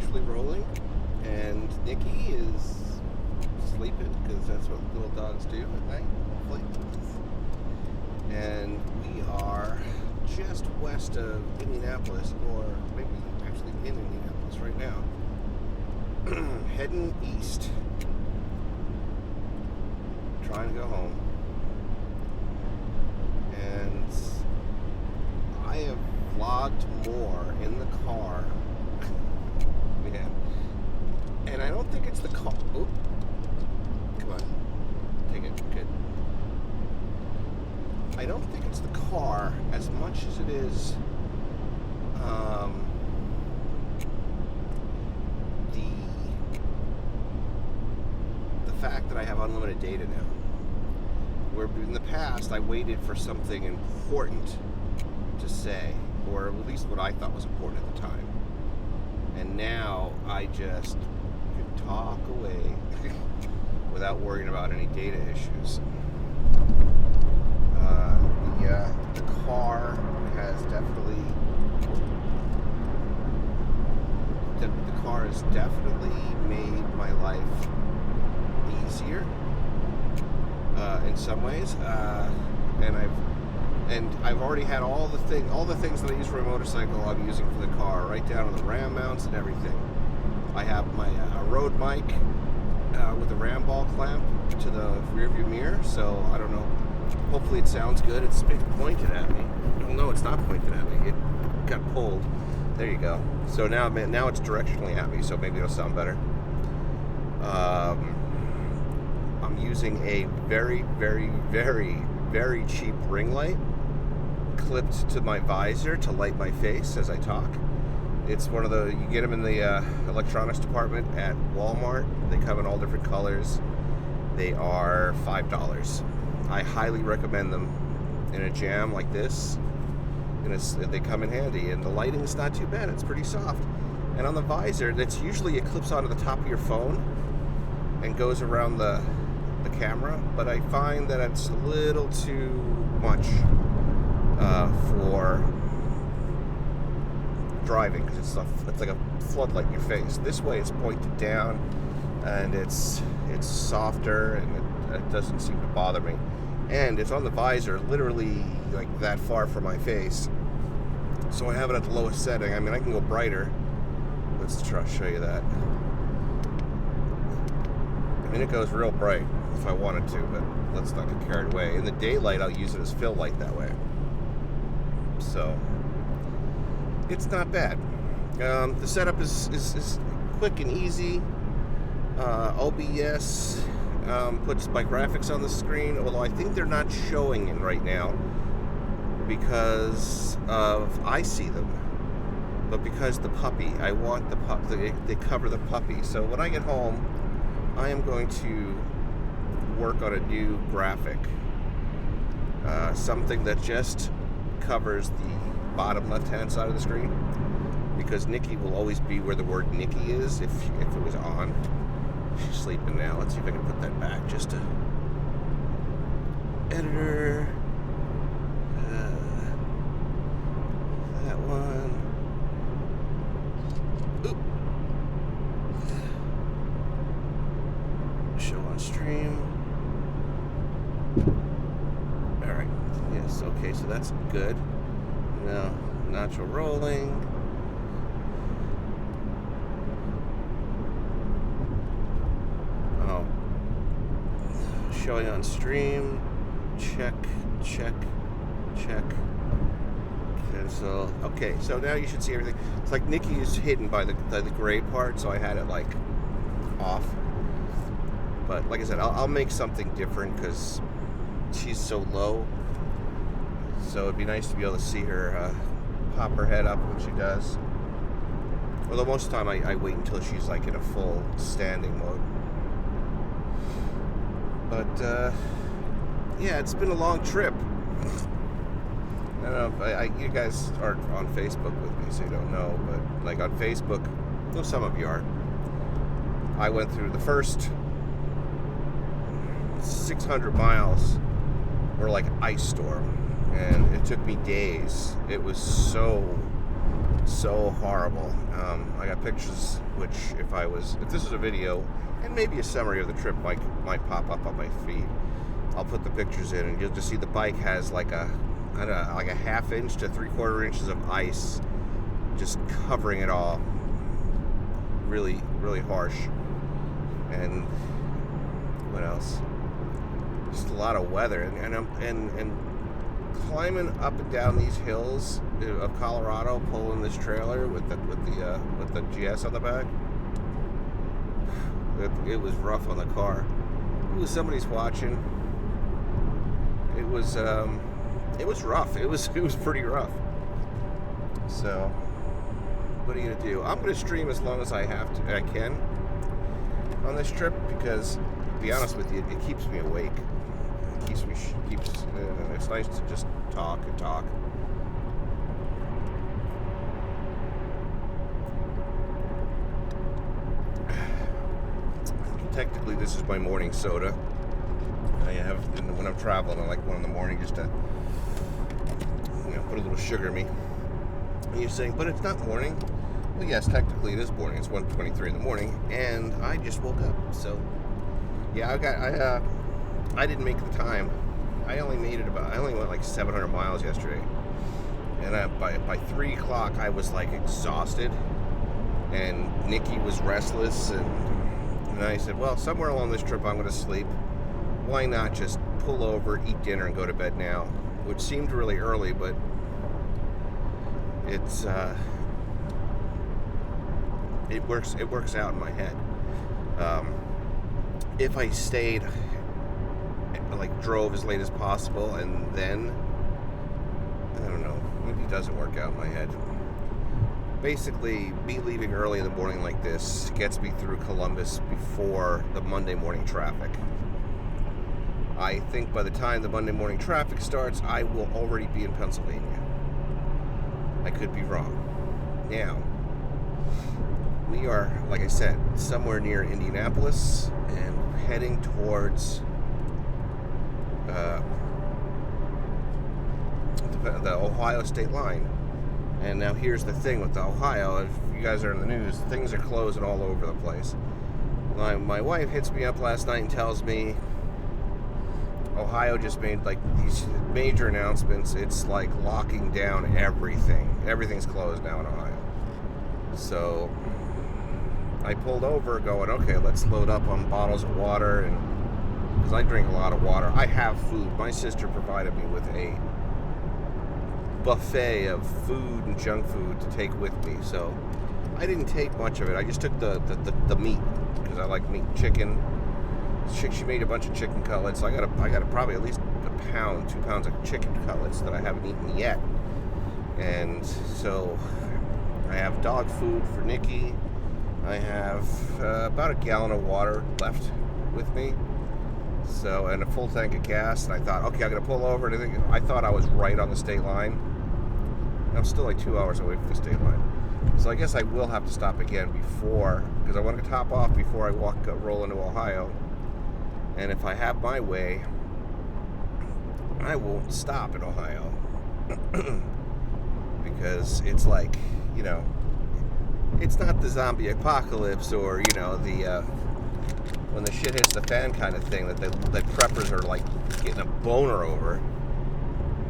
actually rolling, and Nickie is sleeping because that's what little dogs do at night, hopefully. And we are just west of Indianapolis, or maybe actually in Indianapolis right now, heading east, trying to go home. And I have vlogged more in the car. Man. And I don't think it's the car. Oh, come on. Take it. Good. I don't think it's the car as much as it is the fact that I have unlimited data now. Where in the past I waited for something important to say, or at least what I thought was important at the time. And now I just can talk away without worrying about any data issues. The car has definitely made my life easier in some ways, and I've already had all the things that I use for a motorcycle I'm using for the car, right down on the ram mounts and everything. I have my road mic with a ram ball clamp to the rear view mirror, so I don't know. Hopefully it sounds good. It's pointed at me. Well, no, it's not pointed at me. It got pulled. There you go. So now it's directionally at me, so maybe it'll sound better. I'm using a very, very, very, very cheap ring light clipped to my visor to light my face as I talk. It's one of you get them in the electronics department at Walmart. They come in all different colors. They are $5. I highly recommend them in a jam like this. And they come in handy, and the lighting is not too bad. It's pretty soft. And on the visor, it clips onto the top of your phone and goes around the camera, but I find that it's a little too much for driving, because it's like a floodlight in your face. This way it's pointed down, and it's softer, and it doesn't seem to bother me. And it's on the visor, literally like that far from my face. So I have it at the lowest setting. I mean, I can go brighter. Let's try to show you that. I mean, it goes real bright if I wanted to, but let's not get carried away. In the daylight, I'll use it as fill light that way. So it's not bad. The setup is quick and easy. OBS puts my graphics on the screen, although I think they're not showing it right now because I see them, but because the puppy, I want the pup. They cover the puppy. So when I get home, I am going to work on a new graphic, something that just covers the bottom left-hand side of the screen, because Nickie will always be where the word Nickie is if it was on. She's sleeping now. Let's see if I can put that back just to editor. That one. Oop. Show on stream. All right. Yes. Okay. So that's good. Now, Nacho rolling. Showing on stream. Check. Cancel. Okay, so now you should see everything. It's like Nickie is hidden by the gray part, so I had it like off. But like I said, I'll make something different because she's so low. So it'd be nice to be able to see her pop her head up when she does. Although most of the time I wait until she's like in a full standing mode. But, yeah, it's been a long trip. I don't know if you guys aren't on Facebook with me, so you don't know, but, like, on Facebook, well, some of you are. I went through the first 600 miles were like ice storm, and it took me days. It was so horrible. I got pictures which if this was a video and maybe a summary of the trip might pop up on my feed. I'll put the pictures in, and you'll just see the bike has like a ½ inch to 3/4 inches of ice just covering it all. Really, really harsh. And what else? Just a lot of weather, and climbing up and down these hills of Colorado, pulling this trailer with the GS on the back. It was rough on the car. Ooh, somebody's watching. It was rough. It was pretty rough. So, what are you gonna do? I'm gonna stream as long as I can on this trip, because, to be honest with you, it keeps me awake. It's nice to just talk and talk. Technically, this is my morning soda. I have, when I'm traveling, I like one in the morning just to, put a little sugar in me. And you're saying, but it's not morning. Well, yes, technically it is morning. It's 1:23 in the morning, and I just woke up. So, yeah, I didn't make the time. I only went like 700 miles yesterday, and by 3 o'clock I was like exhausted, and Nickie was restless, and I said, well, somewhere along this trip I'm going to sleep. Why not just pull over, eat dinner, and go to bed now? Which seemed really early, but it works out in my head. If I stayed, drove as late as possible, and then, I don't know, maybe it doesn't work out in my head. Basically, me leaving early in the morning like this gets me through Columbus before the Monday morning traffic. I think by the time the Monday morning traffic starts, I will already be in Pennsylvania. I could be wrong. Now, we are, like I said, somewhere near Indianapolis and heading towards the Ohio state line. And now here's the thing with the Ohio. If you guys are in the news, things are closing all over the place. My wife hits me up last night and tells me Ohio just made these major announcements. It's like locking down everything. Everything's closed now in Ohio. So I pulled over going, okay, let's load up on bottles of water, and because I drink a lot of water. I have food. My sister provided me with a buffet of food and junk food to take with me, so I didn't take much of it. I just took the meat, because I like meat. Chicken. She made a bunch of chicken cutlets. I got probably at least 2 pounds of chicken cutlets that I haven't eaten yet. And so I have dog food for Nickie. I have about a gallon of water left with me. So, and a full tank of gas. And I thought, okay, I'm gonna pull over. And I thought I was right on the state line. I'm still like 2 hours away from the state line. So I guess I will have to stop again because I want to top off before I roll into Ohio. And if I have my way, I won't stop in Ohio. Because it's like, it's not the zombie apocalypse or, the when the shit hits the fan kind of thing that preppers are like getting a boner over.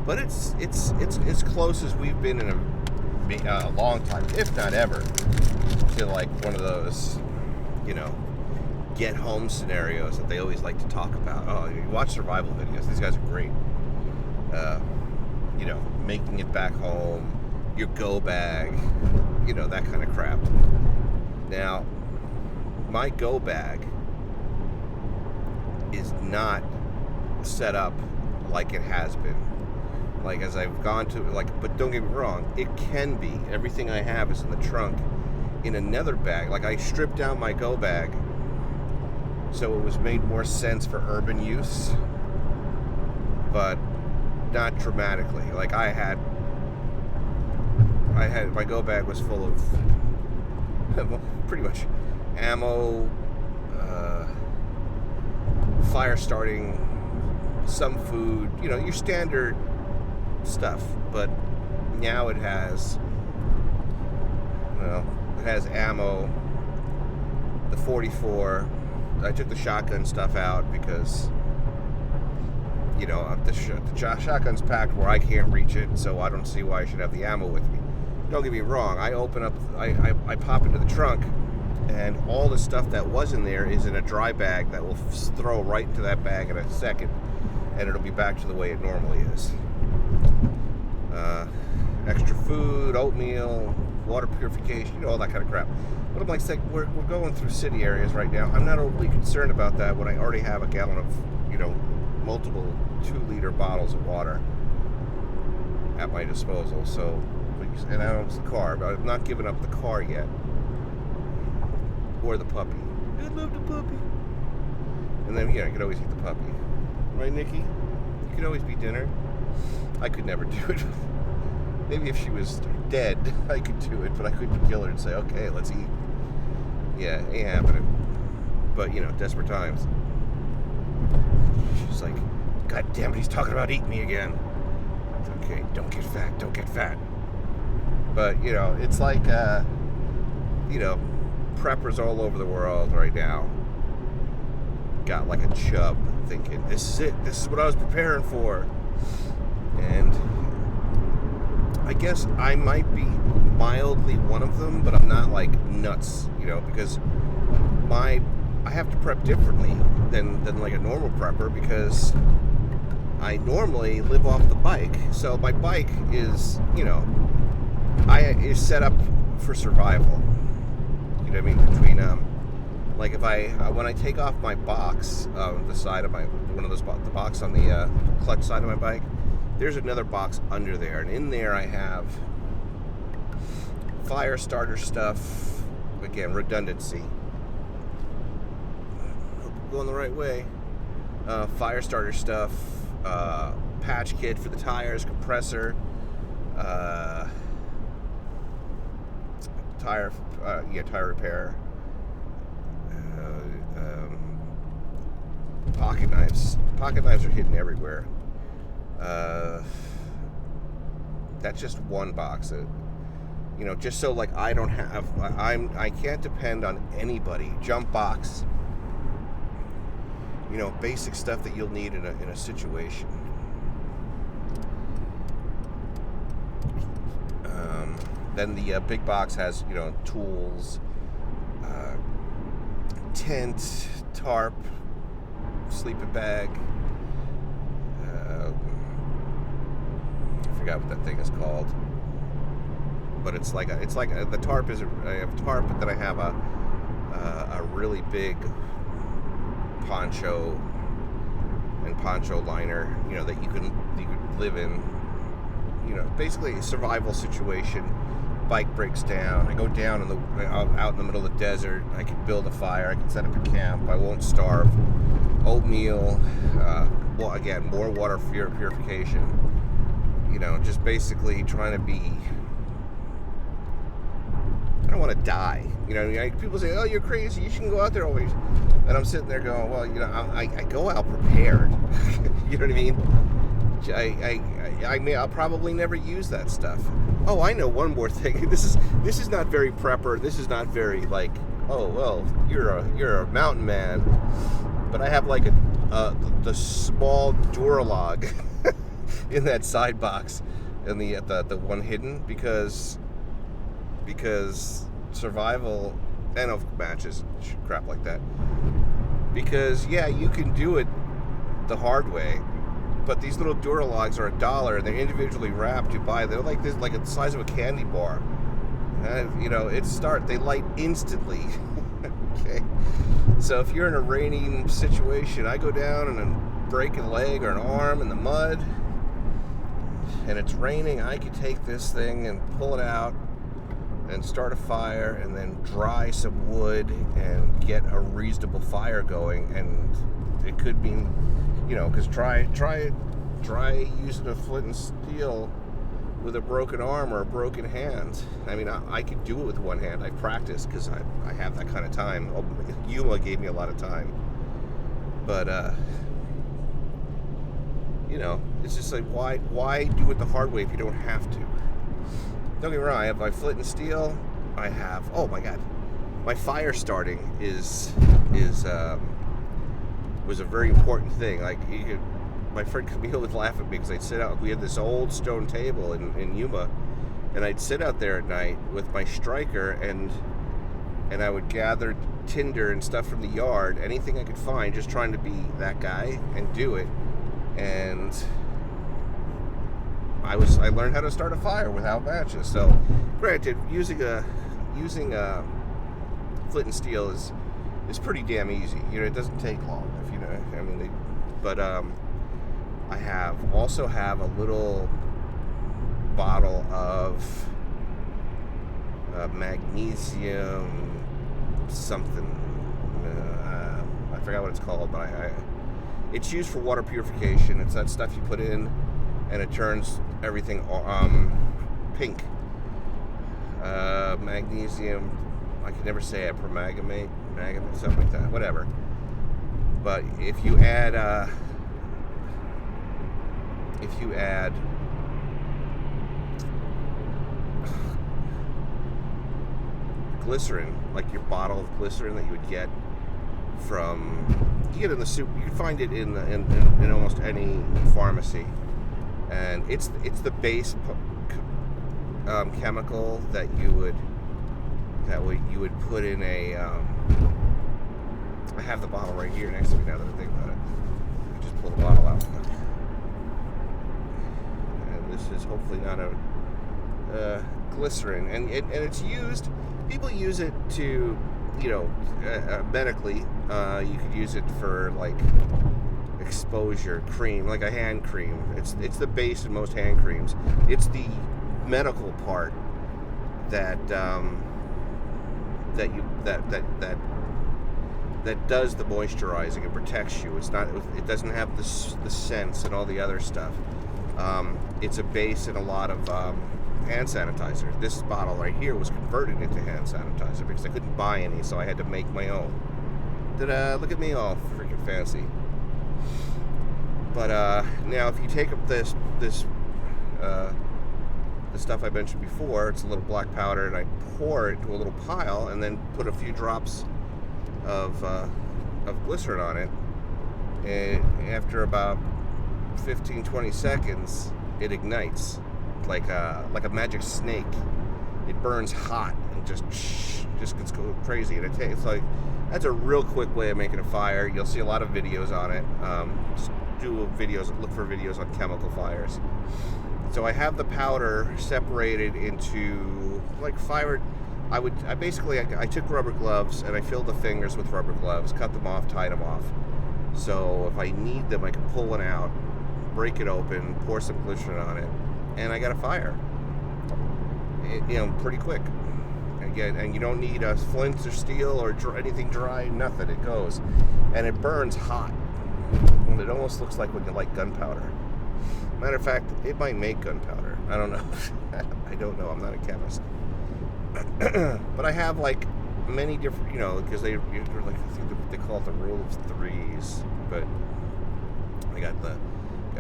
But it's as close as we've been in a long time, if not ever, to like one of those, get home scenarios that they always like to talk about. Oh, you watch survival videos. These guys are great. Making it back home, your go bag, that kind of crap. Now, my go bag is not set up like it has been. Like, as I've gone to, but don't get me wrong, it can be. Everything I have is in the trunk in another bag. Like, I stripped down my go bag so it was made more sense for urban use, but not dramatically. Like, I had my go bag was full of pretty much ammo, fire starting, some food, your standard stuff. But now it has ammo, the 44. I took the shotgun stuff out because, you know, the shotgun's packed where I can't reach it, so I don't see why I should have the ammo with me. Don't get me wrong, I pop into the trunk, and all the stuff that was in there is in a dry bag that will throw right into that bag in a second, and it'll be back to the way it normally is. Extra food, oatmeal, water purification, you know, all that kind of crap. But I'm like, we're going through city areas right now. I'm not overly concerned about that when I already have a gallon of, you know, multiple 2-liter bottles of water at my disposal. So, and I owns the car, but I've not given up the car yet. Or the puppy. I love the puppy. And then, yeah, I could always eat the puppy. Right, Nickie? You could always be dinner. I could never do it. Maybe if she was dead, I could do it, but I couldn't kill her and say, okay, let's eat. Yeah, ain't happening. But, you know, desperate times. She's like, God damn it, he's talking about eating me again. It's okay, don't get fat, don't get fat. But, you know, it's like, you know, preppers all over the world right now got like a chub thinking, this is it, this is what I was preparing for. And I guess I might be mildly one of them, but I'm not like nuts, you know, because I have to prep differently than like a normal prepper, because I normally live off the bike. So my bike is, you know, is set up for survival. You know what I mean? Between like if when I take off my box, the side of the box on the clutch side of my bike, there's another box under there, and in there I have fire starter stuff. Again, redundancy. Hope I'm going the right way. Fire starter stuff, patch kit for the tires, compressor, tire repair, pocket knives. Pocket knives are hidden everywhere. That's just one box. You know, just so like I don't have, I can't depend on anybody. Jump box. You know, basic stuff that you'll need in a situation. Then the big box has, you know, tools, tent, tarp, sleeping bag. I forgot what that thing is called, but it's like the tarp is I have a tarp, but then I have a really big poncho and poncho liner, you know, that you could live in. You know, basically a survival situation. Bike breaks down, I go down out in the middle of the desert. I can build a fire, I can set up a camp, I won't starve. Oatmeal, well, again, more water purification. You know, just basically trying to be, I don't want to die. You know, people say, oh, you're crazy, you shouldn't go out there always. And I'm sitting there going, well, you know, I go out prepared. You know what I mean? I'll probably never use that stuff. Oh, I know one more thing. This is not very prepper. This is not very like, oh well, you're a mountain man. But I have like the small Duralog in that side box, and the one hidden because survival and of matches, crap like that. Because yeah, you can do it the hard way. But these little Duralogs are $1, and they're individually wrapped. You buy them, they're like this, like the size of a candy bar. You know, they light instantly. Okay, so if you're in a raining situation, I go down and then break a leg or an arm in the mud, and it's raining. I could take this thing and pull it out and start a fire, and then dry some wood and get a reasonable fire going. And it could mean, you know, because try using a flint and steel with a broken arm or a broken hand. I mean, I could do it with one hand. I practice because I have that kind of time. Yuma gave me a lot of time. But, you know, it's just like, why do it the hard way if you don't have to? Don't get me wrong, I have my flint and steel. I have, oh my God, my fire starting was a very important thing. Like, my friend Camille would laugh at me because I'd sit out. We had this old stone table in Yuma, and I'd sit out there at night with my striker, and I would gather tinder and stuff from the yard, anything I could find, just trying to be that guy and do it. And I learned how to start a fire without matches. So, granted, using a flint and steel is pretty damn easy. You know, it doesn't take long. If you know, I mean, I also have a little bottle of magnesium something. I forgot what it's called, but it's used for water purification. It's that stuff you put in, and it turns everything pink. Magnesium. I can never say it. Permanganate, something like that. Whatever. But if you add glycerin, like your bottle of glycerin that you would get you get in the soup. You can find it in almost any pharmacy, and it's the base chemical that you would put in a. I have the bottle right here next to me now that I think about it. I just pull the bottle out. And this is hopefully not a glycerin, and it's used. People use it to, medically. You could use it for like exposure cream, like a hand cream. It's the base in most hand creams. It's the medical part that does the moisturizing and protects you. It doesn't have the scents and all the other stuff. It's a base in a lot of hand sanitizer. This bottle right here was converted into hand sanitizer because I couldn't buy any, so I had to make my own. Look at me, all freaking fancy. But now, if you take up the stuff I mentioned before, it's a little black powder, and I pour it into a little pile, and then put a few drops of glycerin on it. And after about 15-20 seconds, it ignites like a magic snake. It burns hot and just gets crazy. And it's like, that's a real quick way of making a fire. You'll see a lot of videos on it. Just look for videos on chemical fires. So I have the powder separated into like fire. I took rubber gloves and I filled the fingers with rubber gloves, cut them off, tied them off. So if I need them, I can pull one out, break it open, pour some glycerin on it, and I got a fire. Pretty quick. Again, and you don't need a flint or steel or anything dry, nothing. It goes, and it burns hot. It almost looks like when you light gunpowder. Matter of fact, it might make gunpowder. I don't know. I don't know. I'm not a chemist. But I have like many different, because I think they call it the rule of threes. But I got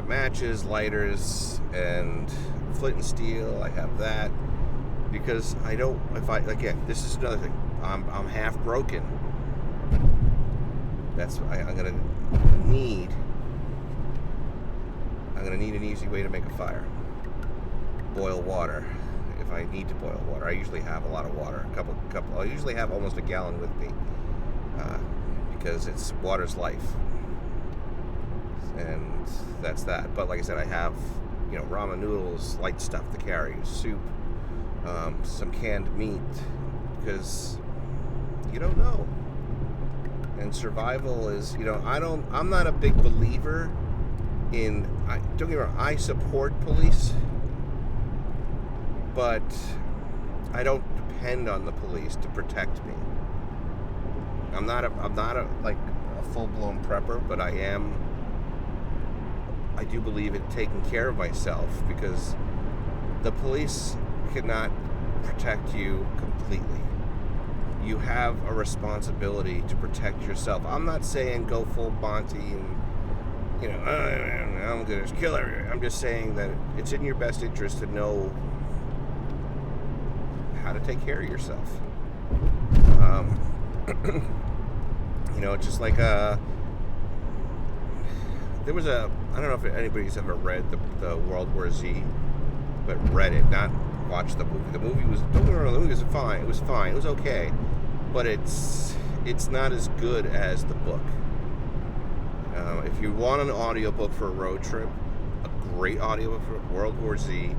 matches, lighters, and flint and steel. I have that because this is another thing. I'm half broken. I'm gonna need an easy way to make a fire. Boil water. If I need to boil water, I usually have a lot of water. I usually have almost a gallon with me because water's life, and that's that. But like I said, I have ramen noodles, light stuff to carry, soup, some canned meat, because you don't know. And survival is, I'm not a big believer in, don't get me wrong, I support police, but I don't depend on the police to protect me. I'm not a full-blown prepper, but I do believe in taking care of myself, because the police cannot protect you completely. You have a responsibility to protect yourself. I'm not saying go full Monty and, I'm going to kill everyone. I'm just saying that it's in your best interest to know how to take care of yourself. Just like there was I don't know if anybody's ever read the World War Z, but read it, not watched the movie. The movie was, don't get me wrong, the movie was fine. It was fine. It was okay, but it's not as good as the book. If you want an audiobook for a road trip, a great audiobook for World War Z,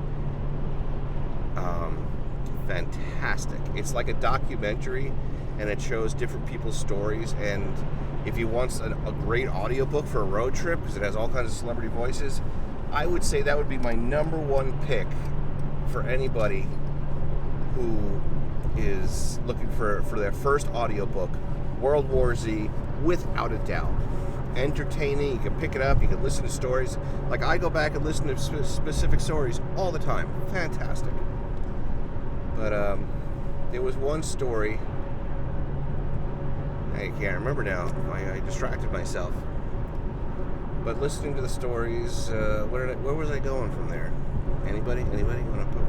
fantastic. It's like a documentary, and it shows different people's stories. And if you want a great audiobook for a road trip, because it has all kinds of celebrity voices, I would say that would be my number one pick for anybody who is looking for their first audiobook. World War Z, without a doubt. Entertaining, you can pick it up, you can listen to stories. Like, I go back and listen to specific stories all the time. Fantastic. But there was one story, I can't remember now, I distracted myself. But listening to the stories, where was I going from there? Anybody want to put?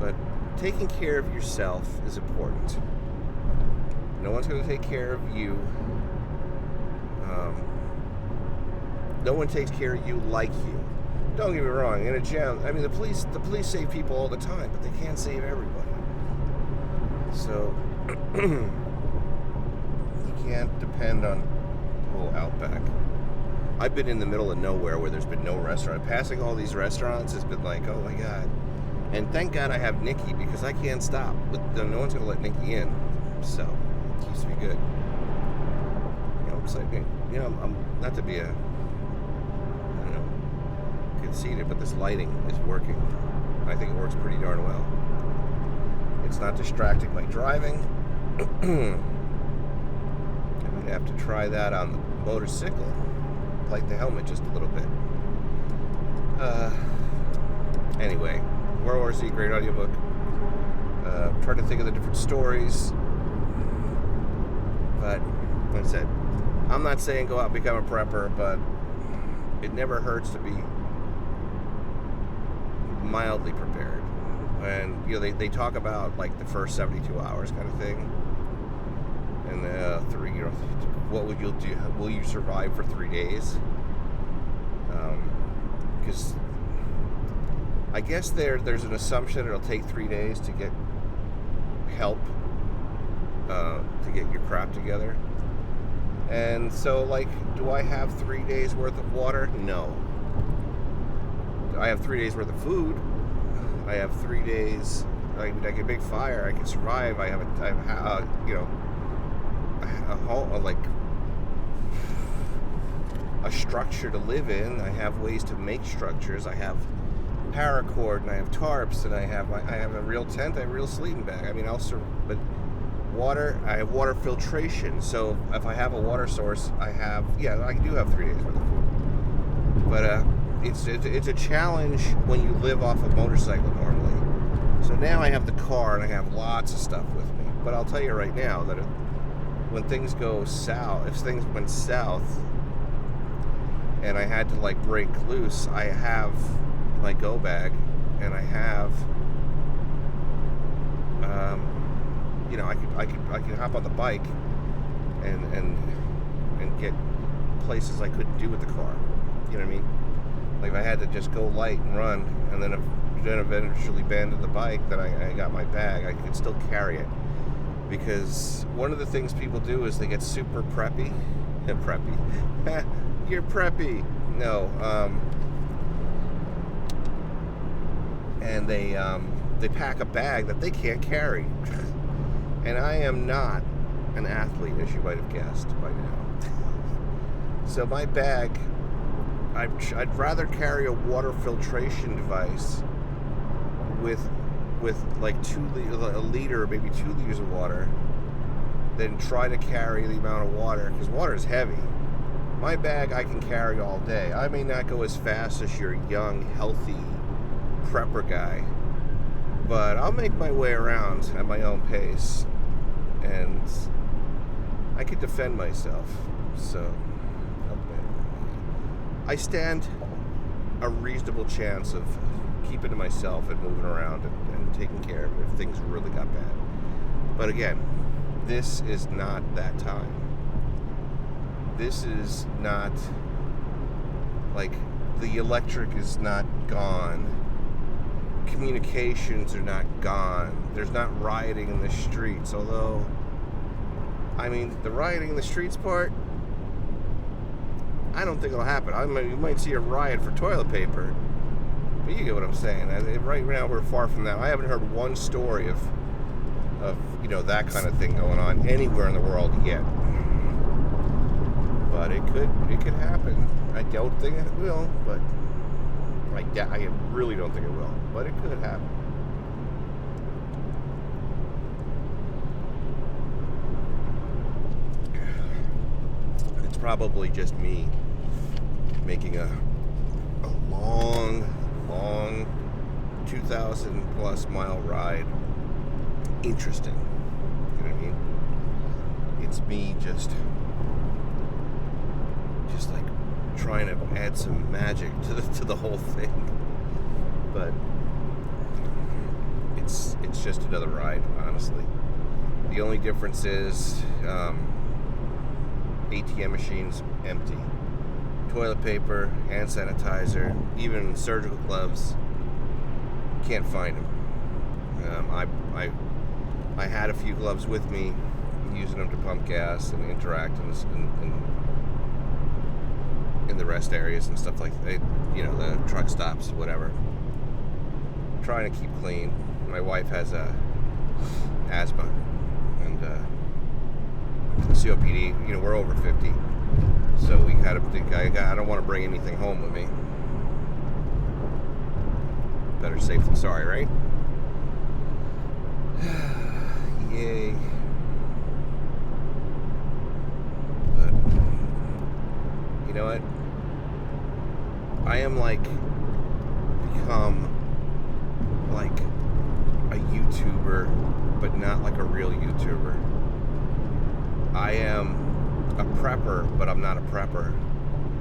But taking care of yourself is important. No one's going to take care of you. No one takes care of you like you. Don't get me wrong. In a gym, I mean, the police save people all the time, but they can't save everybody. So you can't depend on Outback. I've been in the middle of nowhere where there's been no restaurant. Passing all these restaurants has been like, oh my God. And thank God I have Nickie, because I can't stop. But no one's going to let Nickie in. So it keeps me good. It's like, I'm not to be conceited, but this lighting is working. I think it works pretty darn well. It's not distracting my driving. I'm going to have to try that on the motorcycle. Light the helmet just a little bit. Anyway, World War Z, great audiobook. Trying to think of the different stories. But, like I said, I'm not saying go out and become a prepper, but it never hurts to be mildly prepared. And, they talk about, like, the first 72 hours kind of thing. And, what would you do? Will you survive for 3 days? Because I guess there's an assumption it'll take 3 days to get help, to get your crap together. And so, like, do I have 3 days worth of water? No. I have 3 days worth of food. I have 3 days. I can make fire. I can survive. I have a structure to live in. I have ways to make structures. I have paracord, and I have tarps, and I have a real tent. I have a real sleeping bag. I mean, but water. I have water filtration. So if I have a water source, I do have 3 days worth of food. But it's a challenge when you live off a motorcycle normally. So now I have the car, and I have lots of stuff with me. But I'll tell you right now that when things go south, if things went south, and I had to like break loose, I have my go bag, and I have, I could hop on the bike and get places I couldn't do with the car. You know what I mean? Like, if I had to just go light and run, and then eventually abandon the bike, then I got my bag. I could still carry it. Because one of the things people do is they get super preppy. Preppy. You're preppy. No. And they pack a bag that they can't carry. And I am not an athlete, as you might have guessed by now. So my bag, I'd rather carry a water filtration device with like a liter or maybe 2 liters of water than try to carry the amount of water, because water is heavy. My bag I can carry all day. I may not go as fast as your young, healthy prepper guy, but I'll make my way around at my own pace, and I can defend myself. So I stand a reasonable chance of keeping to myself and moving around and taking care of it if things really got bad. But again, this is not that time. This is not, like, the electric is not gone. Communications are not gone. There's not rioting in the streets, although, I mean, the rioting in the streets part, I don't think it'll happen. You might see a riot for toilet paper, but you get what I'm saying. Right now, we're far from that. I haven't heard one story of that kind of thing going on anywhere in the world yet. But it could happen. I don't think it will, but I really don't think it will. But it could happen. It's probably just me making a long 2,000 plus mile ride interesting. You know what I mean? It's me just like trying to add some magic to the whole thing. But it's just another ride, honestly. The only difference is ATM machines empty. Toilet paper, hand sanitizer, even surgical gloves, can't find them. I had a few gloves with me, using them to pump gas and interact in the rest areas and stuff like that, the truck stops, whatever. Trying to keep clean. My wife has asthma and COPD. We're over 50, so we kind of think I don't want to bring anything home with me. Better safe than sorry, right? Yay. But you know what? I am become like a YouTuber, but not like a real YouTuber. I am a prepper, but I'm not a prepper.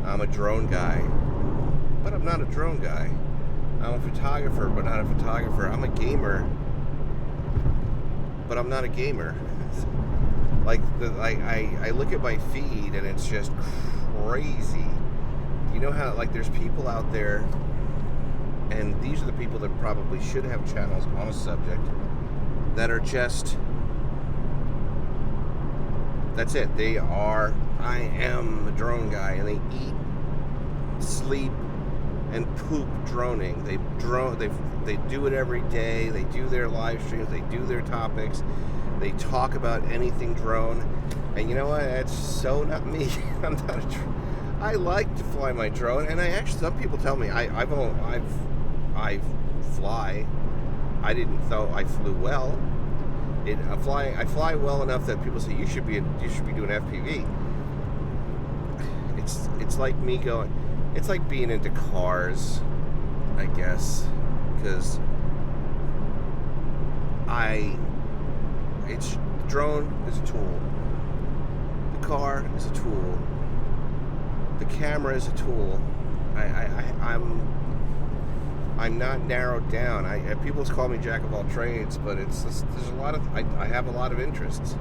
I'm a drone guy, but I'm not a drone guy. I'm a photographer, but not a photographer. I'm a gamer, but I'm not a gamer. I look at my feed and it's just crazy. You know how there's people out there, and these are the people that probably should have channels on a subject, that are just, that's it. I am a drone guy, and they eat, sleep, and poop droning. They do it every day. They do their live streams. They do their topics. They talk about anything drone. And you know what? That's so not me. I'm not a drone. I like to fly my drone, and some people tell me I fly. I didn't though. I flew well. I fly well enough that people say you should be doing FPV. It's like me going. It's like being into cars, I guess, because drone is a tool. The car is a tool. The camera is a tool. I'm not narrowed down. People call me jack of all trades, but there's a lot of I have a lot of interests.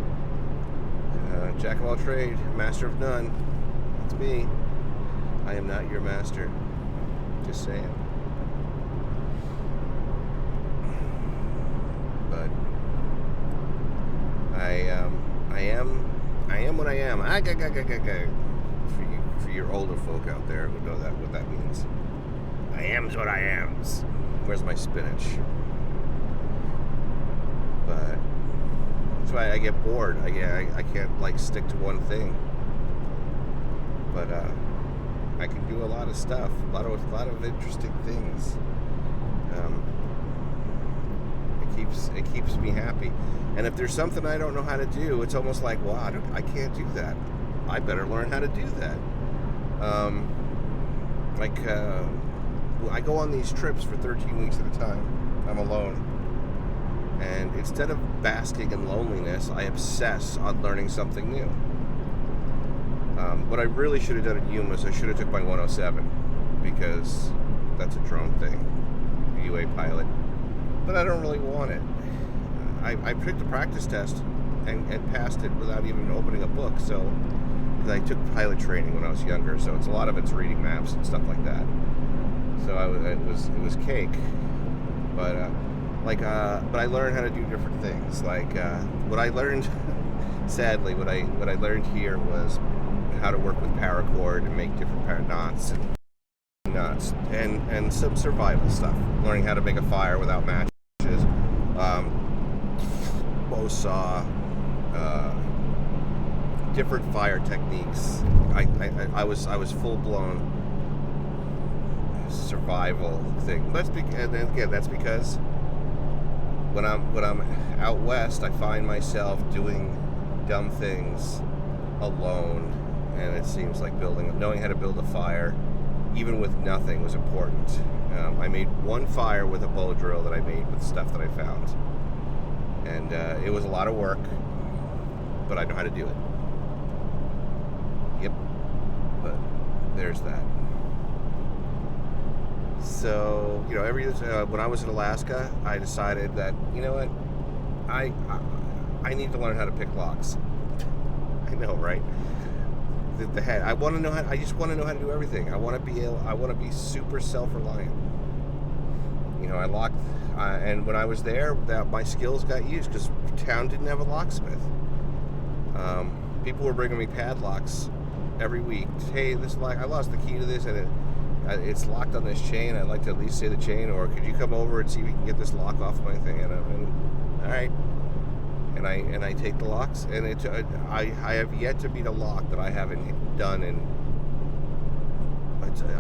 Jack of all trade, master of none. That's me. I am not your master. Just saying. But I am what I am. For your older folk out there who know what that means. I am's what I am's. Where's my spinach? But that's why I get bored. I can't stick to one thing. But I can do a lot of stuff, a lot of interesting things. It keeps me happy. And if there's something I don't know how to do, it's almost like, wow, I can't do that. I better learn how to do that. I go on these trips for 13 weeks at a time. I'm alone. And instead of basking in loneliness, I obsess on learning something new. What I really should have done at UMA is I should have took my 107, because that's a drone thing, UA pilot. But I don't really want it. I took the practice test and passed it without even opening a book. So, because I took pilot training when I was younger, so it's a lot of it's reading maps and stuff like that. So it was cake, but but I learned how to do different things. Like what I learned, sadly, what I learned here was how to work with paracord and make different knots and some survival stuff. Learning how to make a fire without matches, bow saw, different fire techniques. I was full blown survival thing. And again, that's because when I'm out west, I find myself doing dumb things alone, and it seems like knowing how to build a fire, even with nothing, was important. I made one fire with a bow drill that I made with stuff that I found, and it was a lot of work, but I know how to do it. Yep, but there's that. So, when I was in Alaska, I decided that, you know what, I need to learn how to pick locks. I know, right? The head. I just want to know how to do everything. I want to be super self-reliant. I locked, and when I was there, my skills got used because town didn't have a locksmith. People were bringing me padlocks every week. Hey, I lost the key to this, and it's locked on this chain. I'd like to at least say the chain, or could you come over and see if we can get this lock off my thing? And all right. And I take the locks, and I have yet to beat a lock that I haven't done in,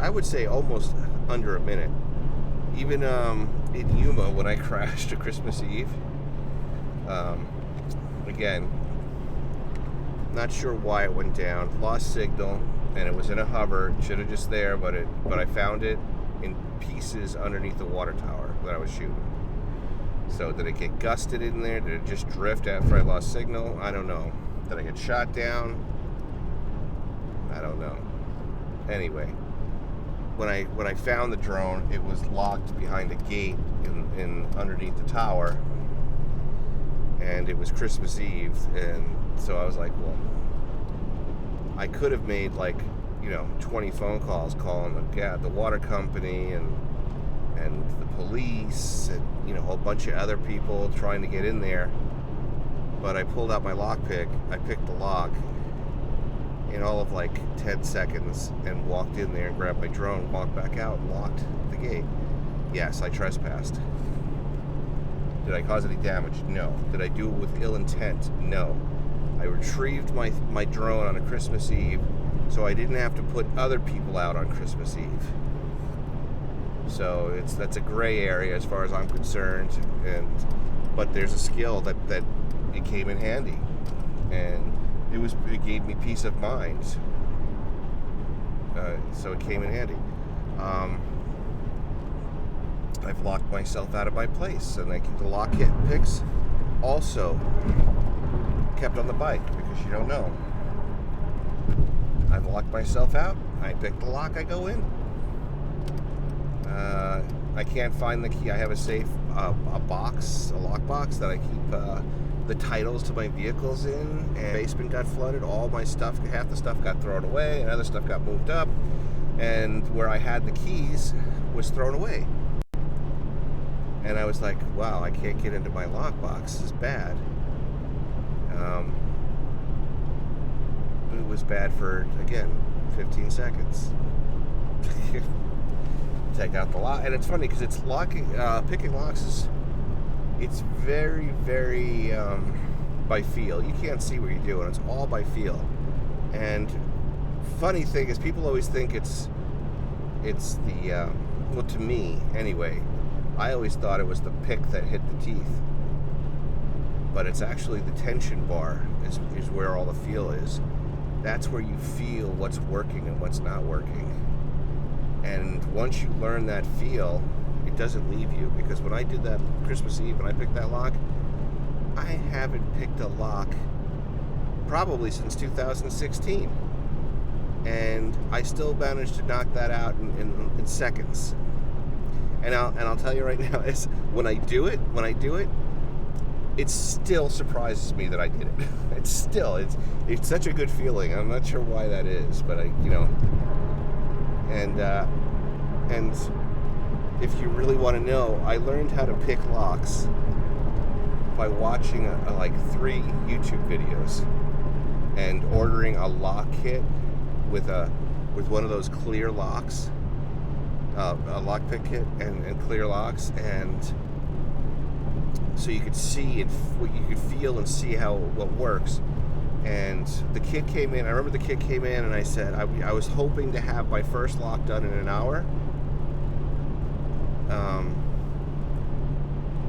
I would say, almost under a minute. Even in Yuma, when I crashed to Christmas Eve, again, not sure why it went down. Lost signal, and it was in a hover. Should have just there, but I found it in pieces underneath the water tower that I was shooting. So did it get gusted in there? Did it just drift after I lost signal? I don't know. Did I get shot down? I don't know. Anyway, when I found the drone, it was locked behind a gate in underneath the tower, and it was Christmas Eve, and so I was like, well, I could have made 20 phone calls calling the water company and the police and a whole bunch of other people trying to get in there. But I pulled out my lockpick, I picked the lock in all of 10 seconds and walked in there and grabbed my drone, walked back out and locked the gate. Yes, I trespassed. Did I cause any damage? No. Did I do it with ill intent? No. I retrieved my drone on a Christmas Eve so I didn't have to put other people out on Christmas Eve. So that's a gray area as far as I'm concerned, but there's a skill that it came in handy, and it gave me peace of mind. So it came in handy. I've locked myself out of my place, and the lock picks also kept on the bike because you don't know. I've locked myself out. I pick the lock. I go in. I can't find the key. I have a safe, a lock box that I keep the titles to my vehicles in. And the basement got flooded. All my stuff, half the stuff got thrown away, and other stuff got moved up. And where I had the keys was thrown away. And I was like, wow, I can't get into my lock box. This is bad. It was bad for, again, 15 seconds. Take out the lock, and it's funny because it's picking locks it's very, very by feel. You can't see what you're doing. It's all by feel. And funny thing is, people always think it's the well, to me anyway, I always thought it was the pick that hit the teeth, but it's actually the tension bar is where all the feel is. That's where you feel what's working and what's not working. And once you learn that feel, it doesn't leave you. Because when I did that Christmas Eve, when I picked that lock, I haven't picked a lock probably since 2016. And I still managed to knock that out in seconds. And I'll tell you right now, is when I do it, it still surprises me that I did it. It's such a good feeling. I'm not sure why that is, but and if you really want to know, I learned how to pick locks by watching like 3 YouTube videos and ordering a lock kit with one of those clear locks, a lockpick kit and clear locks, and so you could see and you could feel and see what works. And the kit came in. I remember the kit came in, and I said I was hoping to have my first lock done in an hour.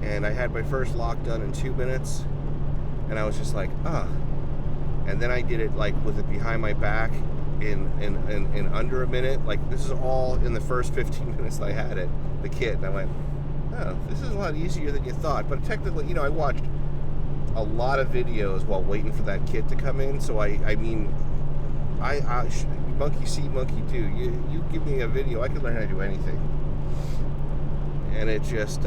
And I had my first lock done in 2 minutes, and I was just like, And then I did it like with it behind my back in under a minute. Like, this is all in the first 15 minutes that I had it, the kit, and I went, oh, this is a lot easier than you thought. But technically, I watched a lot of videos while waiting for that kit to come in. So I mean, monkey see, monkey do. You give me a video, I can learn how to do anything. And it just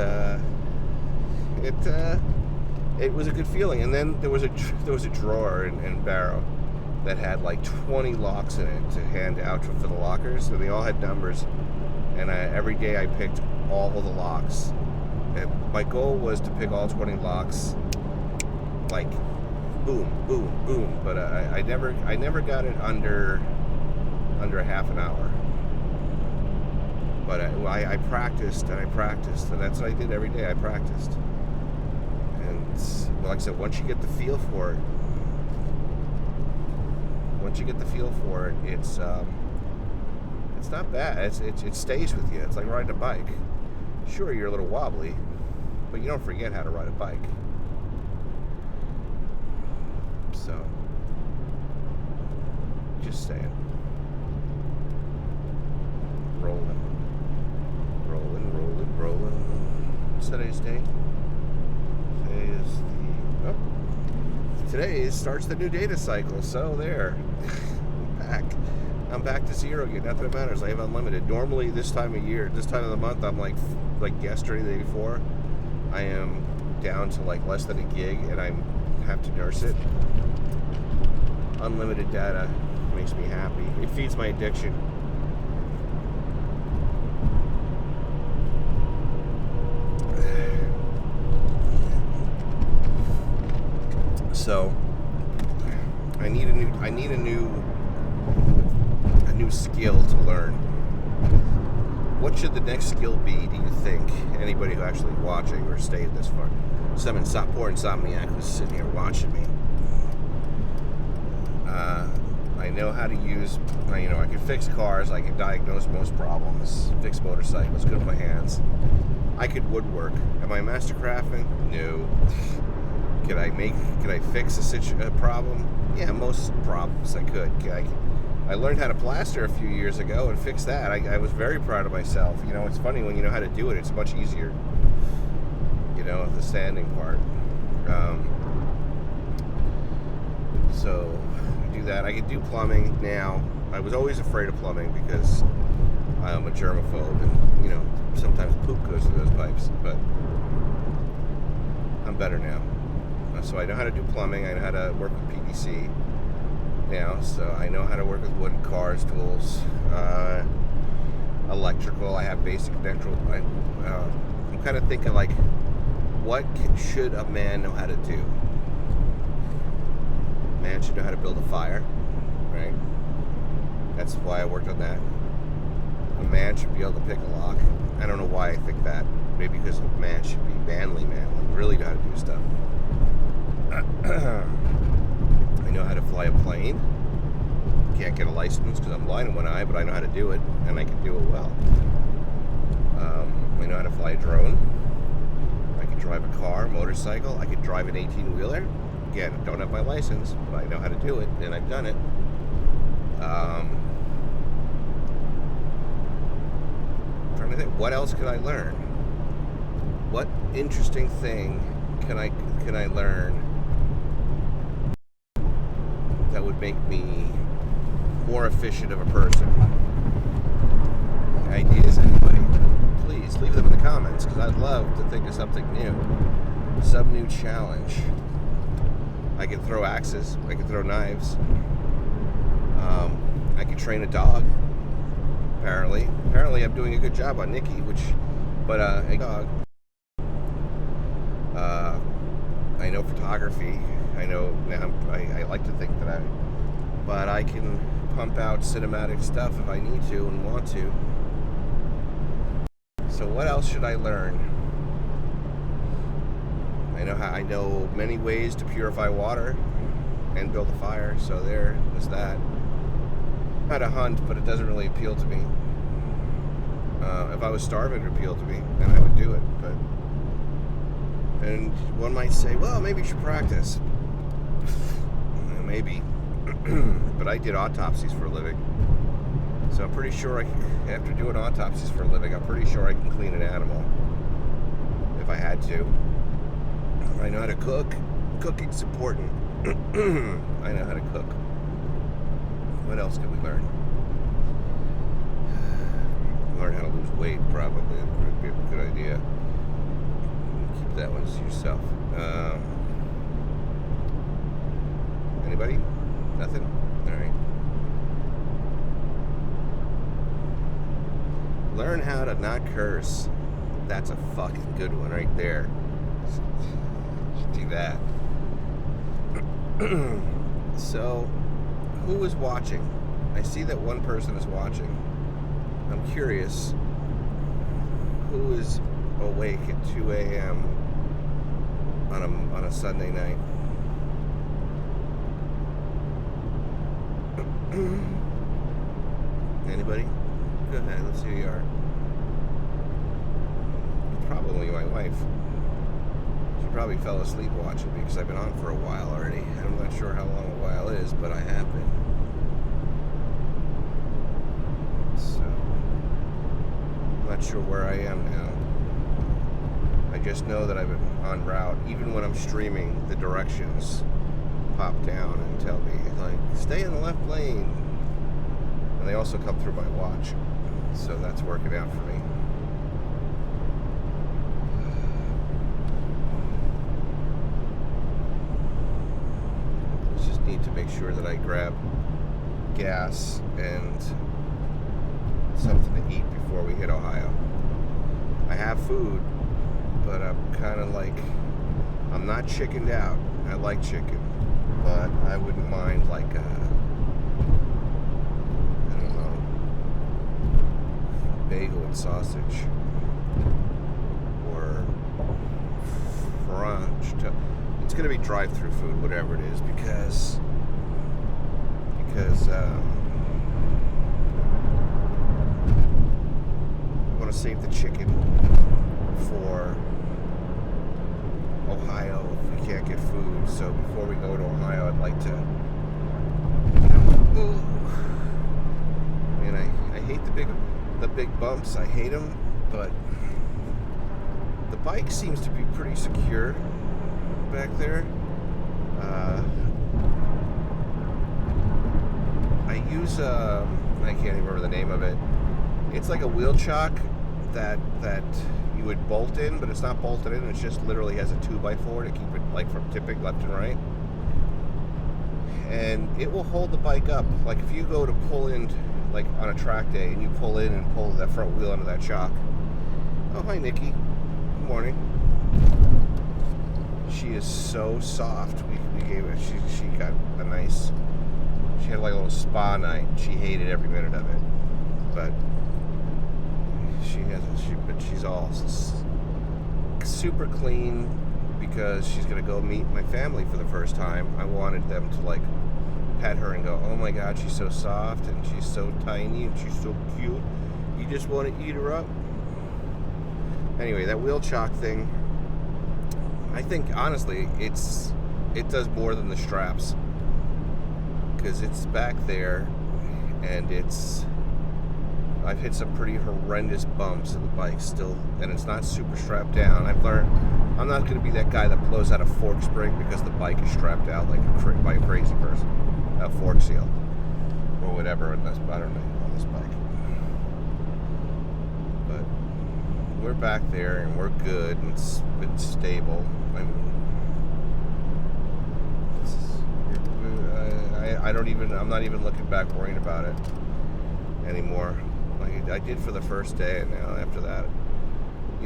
it was a good feeling. And then there was a drawer in Barrow that had like 20 locks in it to hand out for the lockers, and they all had numbers. And every day I picked all of the locks. And my goal was to pick all 20 locks, like boom, boom, boom. But I never got it under half an hour. But I practiced and I practiced, and that's what I did every day. I practiced, and like I said, once you get the feel for it, it's not bad. It stays with you. It's like riding a bike. Sure, you're a little wobbly, but you don't forget how to ride a bike. So, just saying. Rolling. What's today's date? Today starts the new data cycle. So there, I'm back to zero again. Not that it matters. I have unlimited. Normally, this time of the month, I'm like yesterday, the day before, I am down to like less than a gig, and I have to nurse it. Unlimited data makes me happy. It feeds my addiction. So I need a new skill to learn. What should the next skill be, do you think? Anybody who actually watching or stayed this far. Some poor insomniac who's sitting here watching me. I know how to use, I can fix cars, I can diagnose most problems, fix motorcycles, good with my hands. I could woodwork. Am I master crafting? No. Could I fix a problem? Yeah, most problems I could. I learned how to plaster a few years ago and fix that. I was very proud of myself. It's funny when you know how to do it, it's much easier. The sanding part. So I do that. I can do plumbing now. I was always afraid of plumbing because I'm a germaphobe, and sometimes poop goes through those pipes. But I'm better now. So I know how to do plumbing. I know how to work with PVC now. So I know how to work with wood, cars, tools, electrical. I have basic electrical. I'm kind of thinking like, what should a man know how to do? A man should know how to build a fire, right? That's why I worked on that. A man should be able to pick a lock. I don't know why I think that. Maybe because a man should be manly, really know how to do stuff. I know how to fly a plane. Can't get a license because I'm blind in one eye, but I know how to do it, and I can do it well. I know how to fly a drone. I can drive a car, motorcycle. I can drive an 18-wheeler. Again, I don't have my license, but I know how to do it, and I've done it. I'm trying to think, what else could I learn? What interesting thing can I learn that would make me more efficient of a person? Ideas, anybody? Please leave them in the comments, because I'd love to think of something new. some new challenge. I can throw axes. I can throw knives. I can train a dog. Apparently I'm doing a good job on Nickie, but a dog. I know photography. I know now. I like to think that but I can pump out cinematic stuff if I need to and want to. So what else should I learn? I know many ways to purify water and build a fire. So there's that. I had a hunt, but it doesn't really appeal to me. If I was starving, it would appeal to me, and I would do it. And one might say, well, maybe you should practice. Maybe. But I did autopsies for a living. So I'm pretty sure after doing autopsies for a living, I'm pretty sure I can clean an animal if I had to. I know how to cook. Cooking's important. I know how to cook. What else can we learn? Learn how to lose weight, probably. Would be a good idea. Keep that one to yourself. Anybody? Nothing? Alright. Learn how to not curse. That's a fucking good one right there. Should do that. So, who is watching? I see that one person is watching. I'm curious. Who is awake at 2 a.m. on a Sunday night? Anybody? Go ahead, let's see who you are. It's probably my wife. She probably fell asleep watching me because I've been on for a while already. I'm not sure how long a while is, but I have been. So, I'm not sure where I am now. I just know that I've been en route. Even when I'm streaming, the directions pop down and tell me, like, stay in the left lane. And they also come through my watch. So that's working out for me. Just need to make sure that I grab gas and something to eat before we hit Ohio. I have food, but I'm kind of like, I'm not chickened out. I like chicken, but I wouldn't mind like I don't know, bagel and sausage or French toast. It's gonna be drive-through food, whatever it is, because I want to save the chicken for Ohio if we can't get food. So before we go to Ohio, I'd like to, and I hate the big bumps. I hate them, but the bike seems to be pretty secure back there. I use I can't even remember the name of it. It's like a wheel chock that you would bolt in, but it's not bolted in. It just literally has a 2x4 to keep it like from tipping left and right, and it will hold the bike up. Like if you go to pull in, like on a track day, and you pull in and pull that front wheel under that chock. Oh, hi, Nickie. Good morning. She is so soft. We gave her. She got a nice. She had like a little spa night. She hated every minute of it, but she's all super clean because she's gonna go meet my family for the first time. I wanted them to like pet her and go, oh my God, she's so soft and she's so tiny and she's so cute. You just want to eat her up. Anyway, that wheel chock thing, I think honestly it does more than the straps, because it's back there and I've hit some pretty horrendous bumps in the bike still, and it's not super strapped down. I've learned I'm not going to be that guy that blows out a fork spring because the bike is strapped out like by a crazy person, a fork seal or whatever. And I don't know on this bike, but we're back there and we're good and it's been stable. I'm not even looking back worrying about it anymore. Like I did for the first day, and now after that,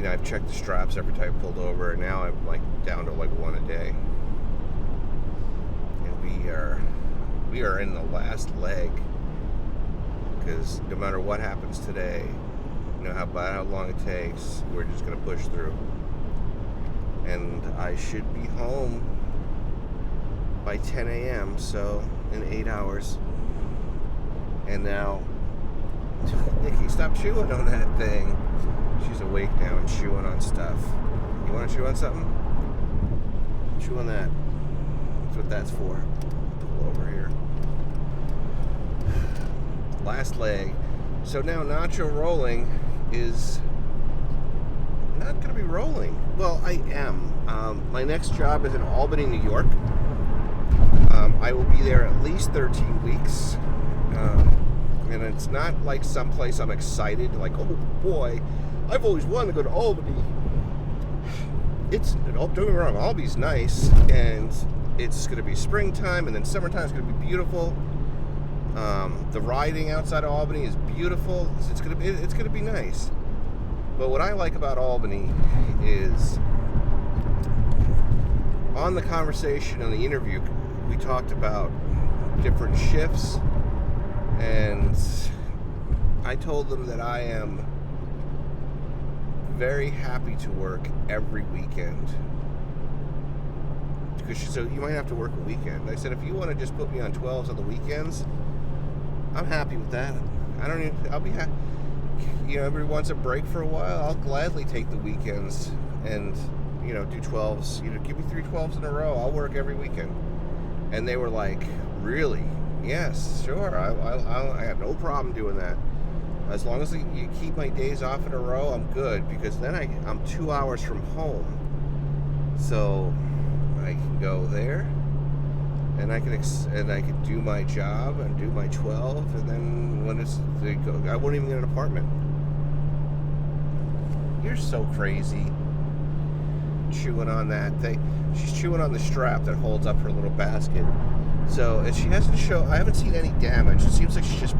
I've checked the straps every time I pulled over, and now I'm like down to like one a day. And we are in the last leg, because no matter what happens today, how long it takes, we're just gonna push through. And I should be home by 10 a.m. so in 8 hours. And now, Nickie, stop chewing on that thing. She's awake now and chewing on stuff. You want to chew on something? Chew on that. That's what that's for. Pull over here. Last leg. So now Nacho rolling is not going to be rolling. Well, I am. My next job is in Albany, New York. I will be there at least 13 weeks. And it's not like someplace I'm excited, like, oh boy, I've always wanted to go to Albany. Don't get me wrong, Albany's nice, and it's going to be springtime, and then summertime is going to be beautiful. The riding outside of Albany is beautiful. It's going to be nice. But what I like about Albany is, on the conversation, on the interview, we talked about different shifts, and I told them that I am very happy to work every weekend. Because she said, you might have to work a weekend. I said, if you want to just put me on 12s on the weekends, I'm happy with that. I'll be happy. Everybody wants a break for a while. I'll gladly take the weekends and, do 12s. Give me 3 12s in a row. I'll work every weekend. And they were like, really? Yes, sure. I have no problem doing that. As long as you keep my days off in a row, I'm good, because then I'm 2 hours from home. So I can go there, and I can do my job and do my 12, and then I won't even get an apartment. You're so crazy. Chewing on that thing. She's chewing on the strap that holds up her little basket. So, and she hasn't I haven't seen any damage. It seems like she's just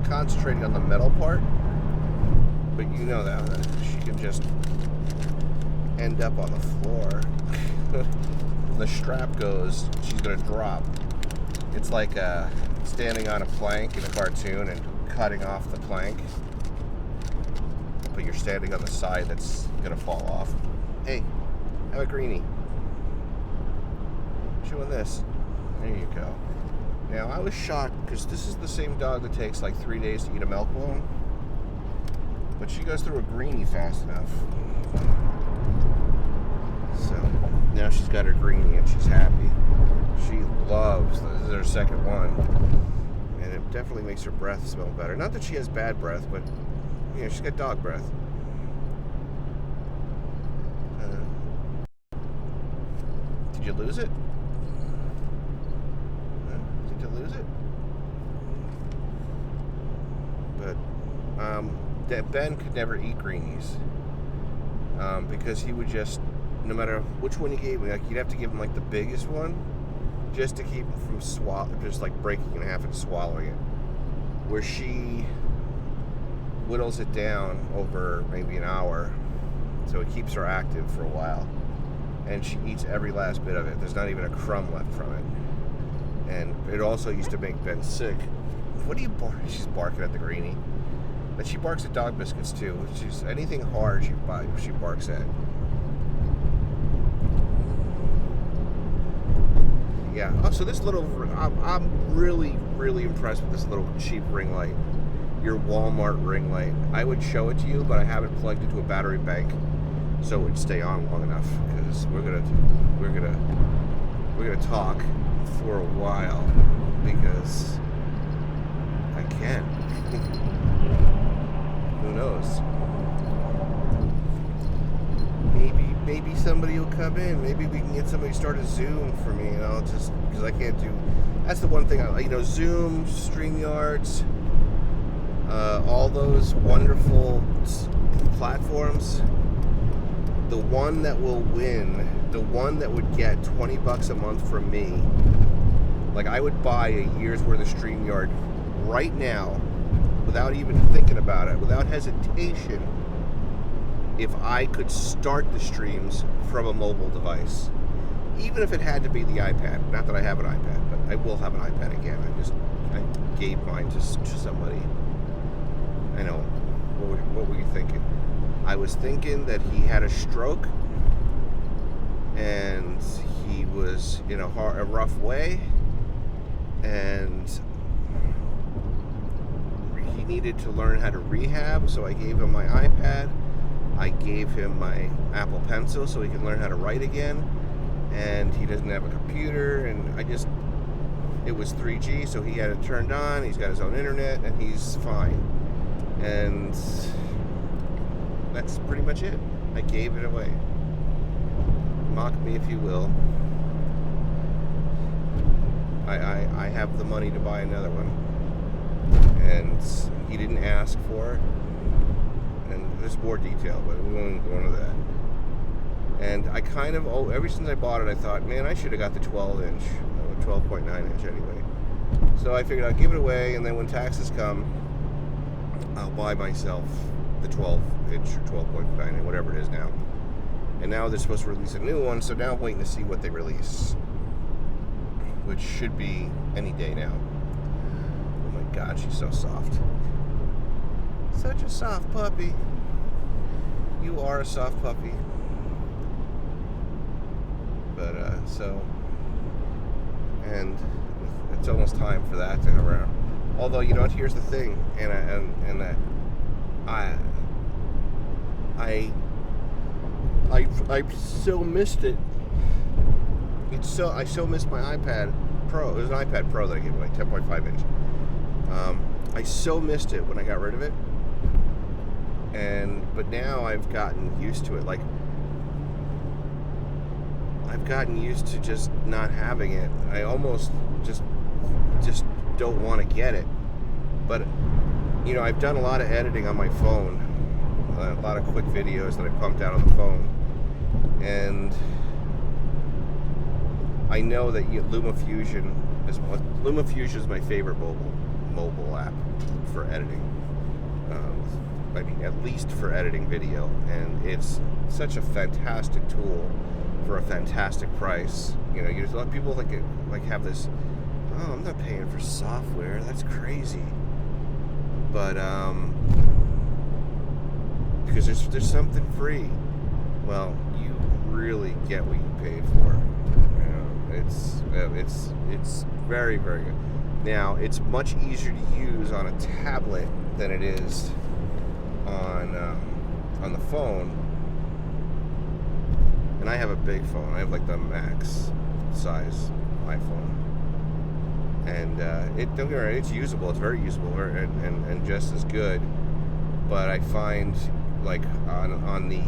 concentrating on the metal part. But you know that she can just end up on the floor. The strap goes, she's going to drop. It's like standing on a plank in a cartoon and cutting off the plank. But you're standing on the side that's going to fall off. Hey, have a greenie. Chewing this. There you go. Now, I was shocked, because this is the same dog that takes like 3 days to eat a milk bone. But she goes through a greenie fast enough. So, now she's got her greenie and she's happy. She loves, this is her second one. And it definitely makes her breath smell better. Not that she has bad breath, but, she's got dog breath. Did you lose it? Did you lose it? But Ben could never eat greenies, because he would just, no matter which one you gave me, like, you'd have to give him like the biggest one, just to keep him from just like breaking in half and swallowing it. Where she whittles it down over maybe an hour, so it keeps her active for a while. And she eats every last bit of it. There's not even a crumb left from it. And it also used to make Ben sick. What are you barking? She's barking at the greenie. But she barks at dog biscuits too. She's anything hard she barks at. Yeah. Oh, so this little, I'm really, really impressed with this little cheap ring light. Your Walmart ring light. I would show it to you, but I have it plugged into a battery bank, so it would stay on long enough. Because we're gonna talk for a while, because I can. Who knows? Maybe somebody will come in. Maybe we can get somebody to start a Zoom for me, and I'll just, because I can't do. That's the one thing Zoom, StreamYards, all those wonderful platforms. the one that will win, the one that would get $20 a month from me, like I would buy a year's worth of StreamYard right now without even thinking about it, without hesitation, if I could start the streams from a mobile device. Even if it had to be the iPad. Not that I have an iPad, but I will have an iPad again. I gave mine to somebody. I know. What were you thinking? I was thinking that he had a stroke and he was in a rough way, and he needed to learn how to rehab, so I gave him my iPad. I gave him my Apple Pencil so he can learn how to write again, and he doesn't have a computer, and it was 3G, so he had it turned on. He's got his own internet, and he's fine. And that's pretty much it. I gave it away. Mock me if you will. I have the money to buy another one, and he didn't ask for it. And there's more detail, but we won't go into that. And I kind of, ever since I bought it, I thought, man, I should have got the 12-inch, 12.9 inch anyway. So I figured I'd give it away, and then when taxes come, I'll buy myself the 12-inch or 12.9 inch, whatever it is now. And now they're supposed to release a new one, so now I'm waiting to see what they release, which should be any day now. Oh my God, she's so soft. Such a soft puppy. You are a soft puppy. But, and it's almost time for that to come around. Although, you know what, here's the thing, I so missed it. I so missed my iPad Pro. It was an iPad Pro that I gave away, 10.5 inch. I so missed it when I got rid of it. But now I've gotten used to it. Like, I've gotten used to just not having it. I almost just don't want to get it. But, you know, I've done a lot of editing on my phone. A lot of quick videos that I pumped out on the phone. And I know that LumaFusion is my favorite mobile app for editing. I mean, at least for editing video, and it's such a fantastic tool for a fantastic price. You know, a lot of people like have this, oh, I'm not paying for software, that's crazy. But because there's something free. Well, you really get what you paid for. You know, it's very, very good. Now, it's much easier to use on a tablet than it is on the phone. And I have a big phone. I have like the max size iPhone. And don't get me wrong, it's usable. It's very usable and just as good. But I find, like, on the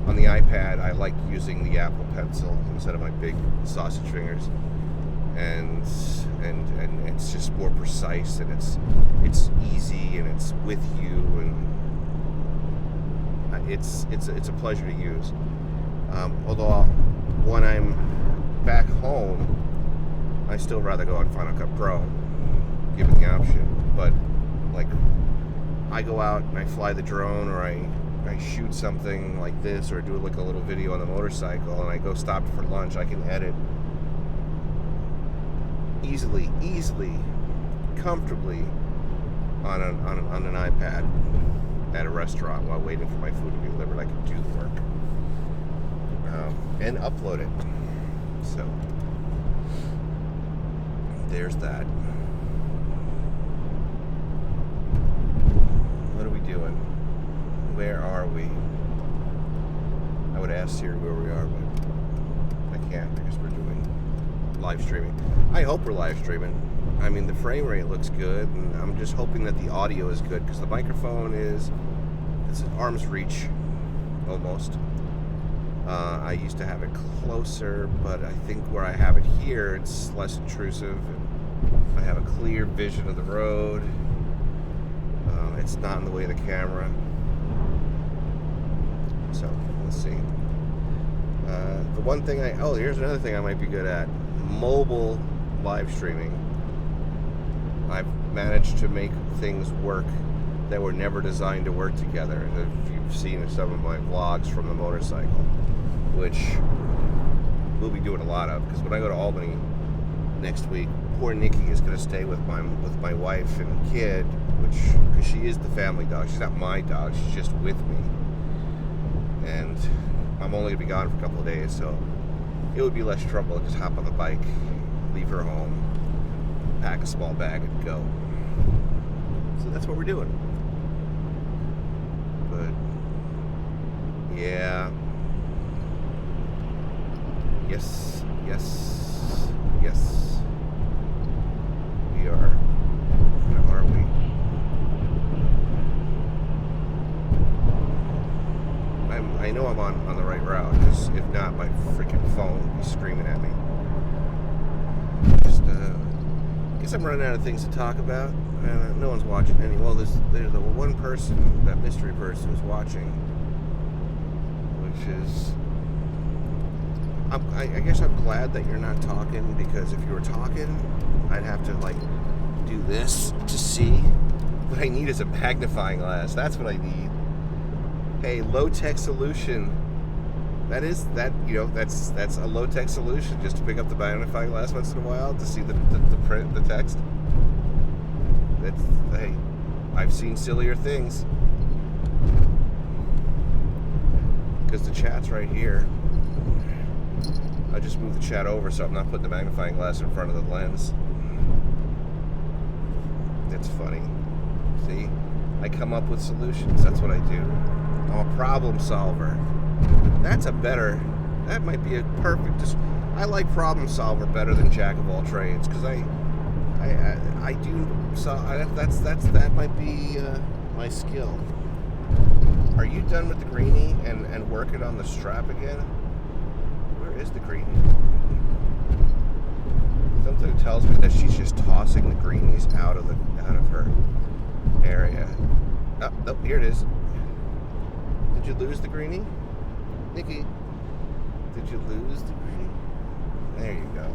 iPad, I like using the Apple Pencil instead of my big sausage fingers, and it's just more precise, and it's easy, and it's with you, and it's a pleasure to use. Although when I'm back home, I still rather go on Final Cut Pro, given the option. But like, I go out and I fly the drone, or I shoot something like this, or do like a little video on the motorcycle, and I go stop for lunch, I can edit easily, comfortably on an iPad at a restaurant while waiting for my food to be delivered. I can do the work and upload it. So there's that. What are we doing? Where are we? I would ask Siri where we are, but I can't because we're doing live streaming. I hope we're live streaming. I mean, the frame rate looks good, and I'm just hoping that the audio is good, because the microphone it's an arm's reach almost. I used to have it closer, but I think where I have it here, it's less intrusive, and I have a clear vision of the road. It's not in the way of the camera. So let's see. The one thing here's another thing I might be good at: mobile live streaming. I've managed to make things work that were never designed to work together. If you've seen some of my vlogs from the motorcycle, which we'll be doing a lot of, because when I go to Albany next week, poor Nickie is going to stay with my wife and kid, because she is the family dog. She's not my dog, she's just with me. And I'm only going to be gone for a couple of days, so it would be less trouble to just hop on the bike, leave her home, pack a small bag, and go. So that's what we're doing. But yeah, yes, we are. Where are we? I know I'm on the right route, because if not, my freaking phone would be screaming at me. Just I guess I'm running out of things to talk about. No one's watching any. Well, there's the one person, that mystery person, who's watching, which is. I guess I'm glad that you're not talking, because if you were talking, I'd have to do this to see. What I need is a magnifying glass. That's what I need. Hey, low-tech solution. That's a low-tech solution, just to pick up the magnifying glass once in a while to see the print, the text. Hey, I've seen sillier things. Because the chat's right here. I just moved the chat over so I'm not putting the magnifying glass in front of the lens. That's funny. See? I come up with solutions. That's what I do. I'm a problem solver. That might be a perfect. I like problem solver better than jack of all trades, because I do. So that might be my skill. Are you done with the greenie and working on the strap again? Where is the greenie? Something tells me that she's just tossing the greenies out of her area. Oh, nope, here it is. Did you lose the greenie? Nickie, did you lose the greenie? There you go.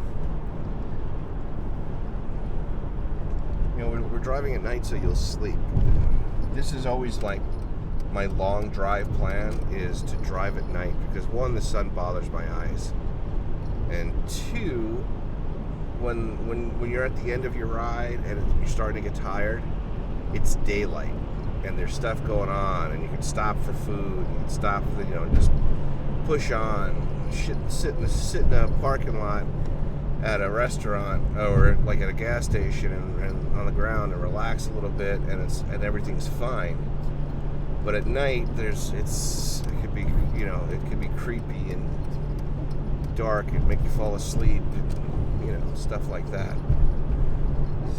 You know, we're driving at night so you'll sleep. This is always my long drive plan is to drive at night, because one, the sun bothers my eyes, and two, when you're at the end of your ride and you're starting to get tired, it's daylight and there's stuff going on, and you can stop for food, you can stop for, just push on, sit in a parking lot at a restaurant or at a gas station and on the ground and relax a little bit, and everything's fine. But at night, it could be creepy and dark and make you fall asleep, stuff like that.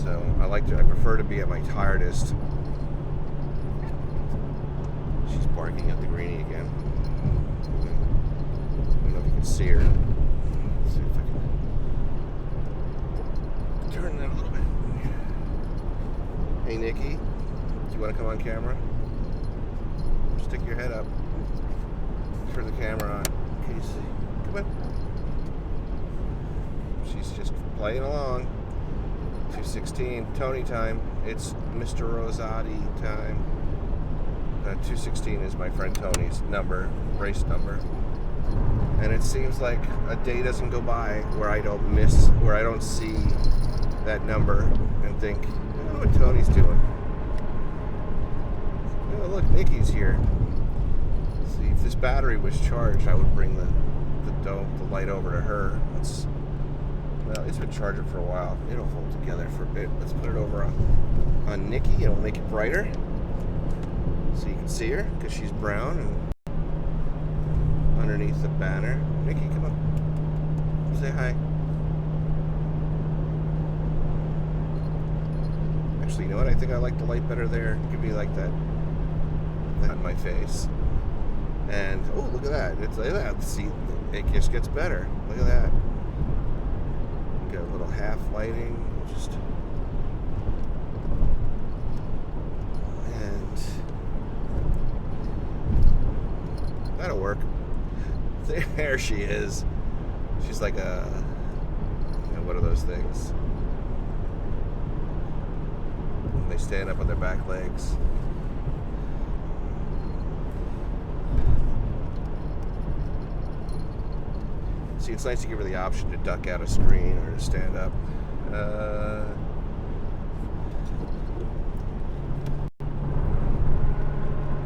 So I prefer to be at my tiredest. She's barking at the greenie again. I don't know if you can see her. Let's see if I can turn that a little bit. Hey Nickie, do you want to come on camera? Stick your head up. Turn the camera on. Can you see? Come on. She's just playing along. 2:16, Tony time. It's Mr. Rosati time. 2:16 is my friend Tony's number, race number. And it seems like a day doesn't go by where I don't see that number and think, I don't know what Tony's doing. Oh, look, Nickie's here. See, if this battery was charged, I would bring the light over to her. It's been charging for a while. It'll hold together for a bit. Let's put it over on Nickie. It'll make it brighter so you can see her, because she's brown and underneath the banner. Nickie, come on. Say hi. Actually, you know what? I think I like the light better there. Give me like that in my face. And oh, look at that! It's like that. See, it just gets better. Look at that. Got a little half lighting, and that'll There she is. She's like a, what are those things? They stand up on their back legs. See, it's nice to give her the option to duck out of screen or to stand up. I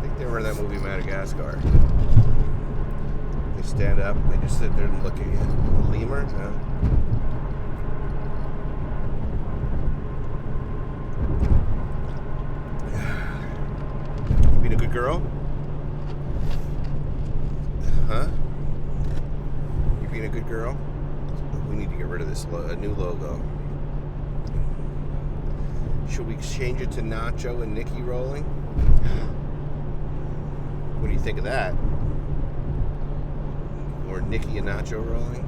think they were in that movie Madagascar. They stand up, they just sit there and look at you. A lemur? No. You being a good girl? Huh? You being a good girl? We need to get rid of this new logo. Should we change it to Nacho and Nickie rolling? What do you think of that? Or Nickie and Nacho rolling?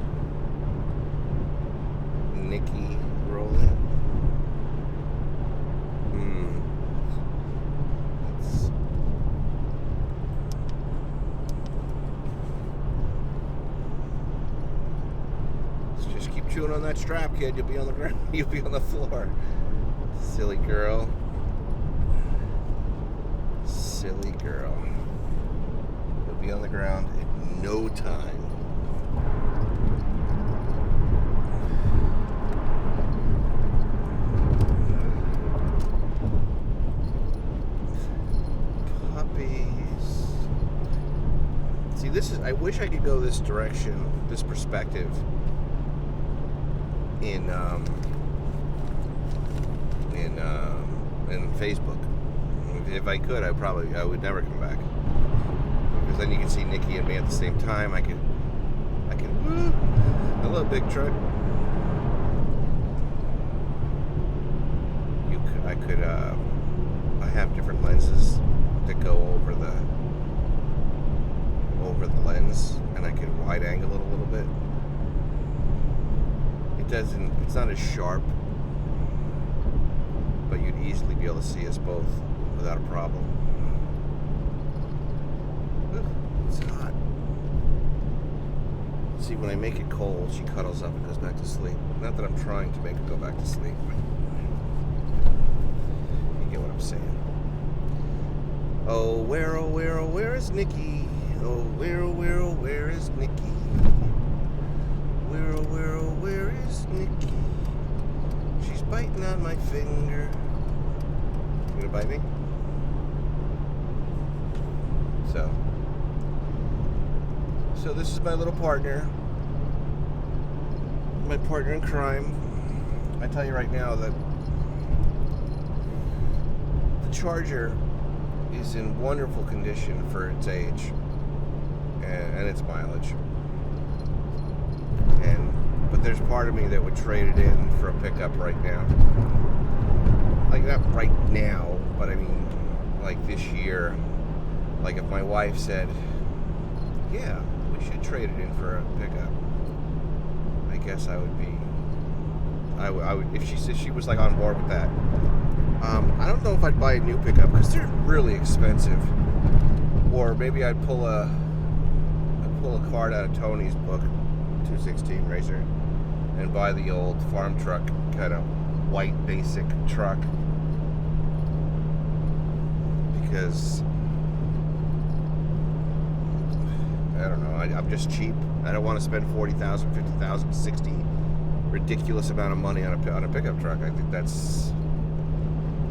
Nickie rolling? Let's just keep chewing on that strap, kid. You'll be on the ground. You'll be on the floor. Silly girl. Silly girl. You'll be on the ground in no time. Puppies. See, I wish I could go this direction, this perspective in Facebook. If I could, I would never come back, because then you can see Nickie and me at the same time. I could woo, hello big truck. I have different lenses that go over the lens, and I can wide angle it a little bit. It's not as sharp, but you'd easily be able to see us both without a problem. It's hot. See, when I make it cold, she cuddles up and goes back to sleep. Not that I'm trying to make her go back to sleep. You get what I'm saying. Oh, where is Nickie? Oh, where is Nickie? Where is Nickie? She's biting on my finger. You gonna bite me? So this is my little partner. My partner in crime. I tell you right now that the Charger is in wonderful condition for its age and its mileage. But there's part of me that would trade it in for a pickup right now. Like, not right now, but I mean, like this year. Like if my wife said, yeah, we should trade it in for a pickup, I guess I would be, I would, if she said she was like on board with that. I don't know if I'd buy a new pickup because they're really expensive. Or maybe I'd pull a card out of Tony's book, 216 Racer, and buy the old farm truck, kind of white basic truck, because I don't know, I'm just cheap. I don't want to spend $40,000, $50,000, $60,000 ridiculous amount of money on a pickup truck. I think that's,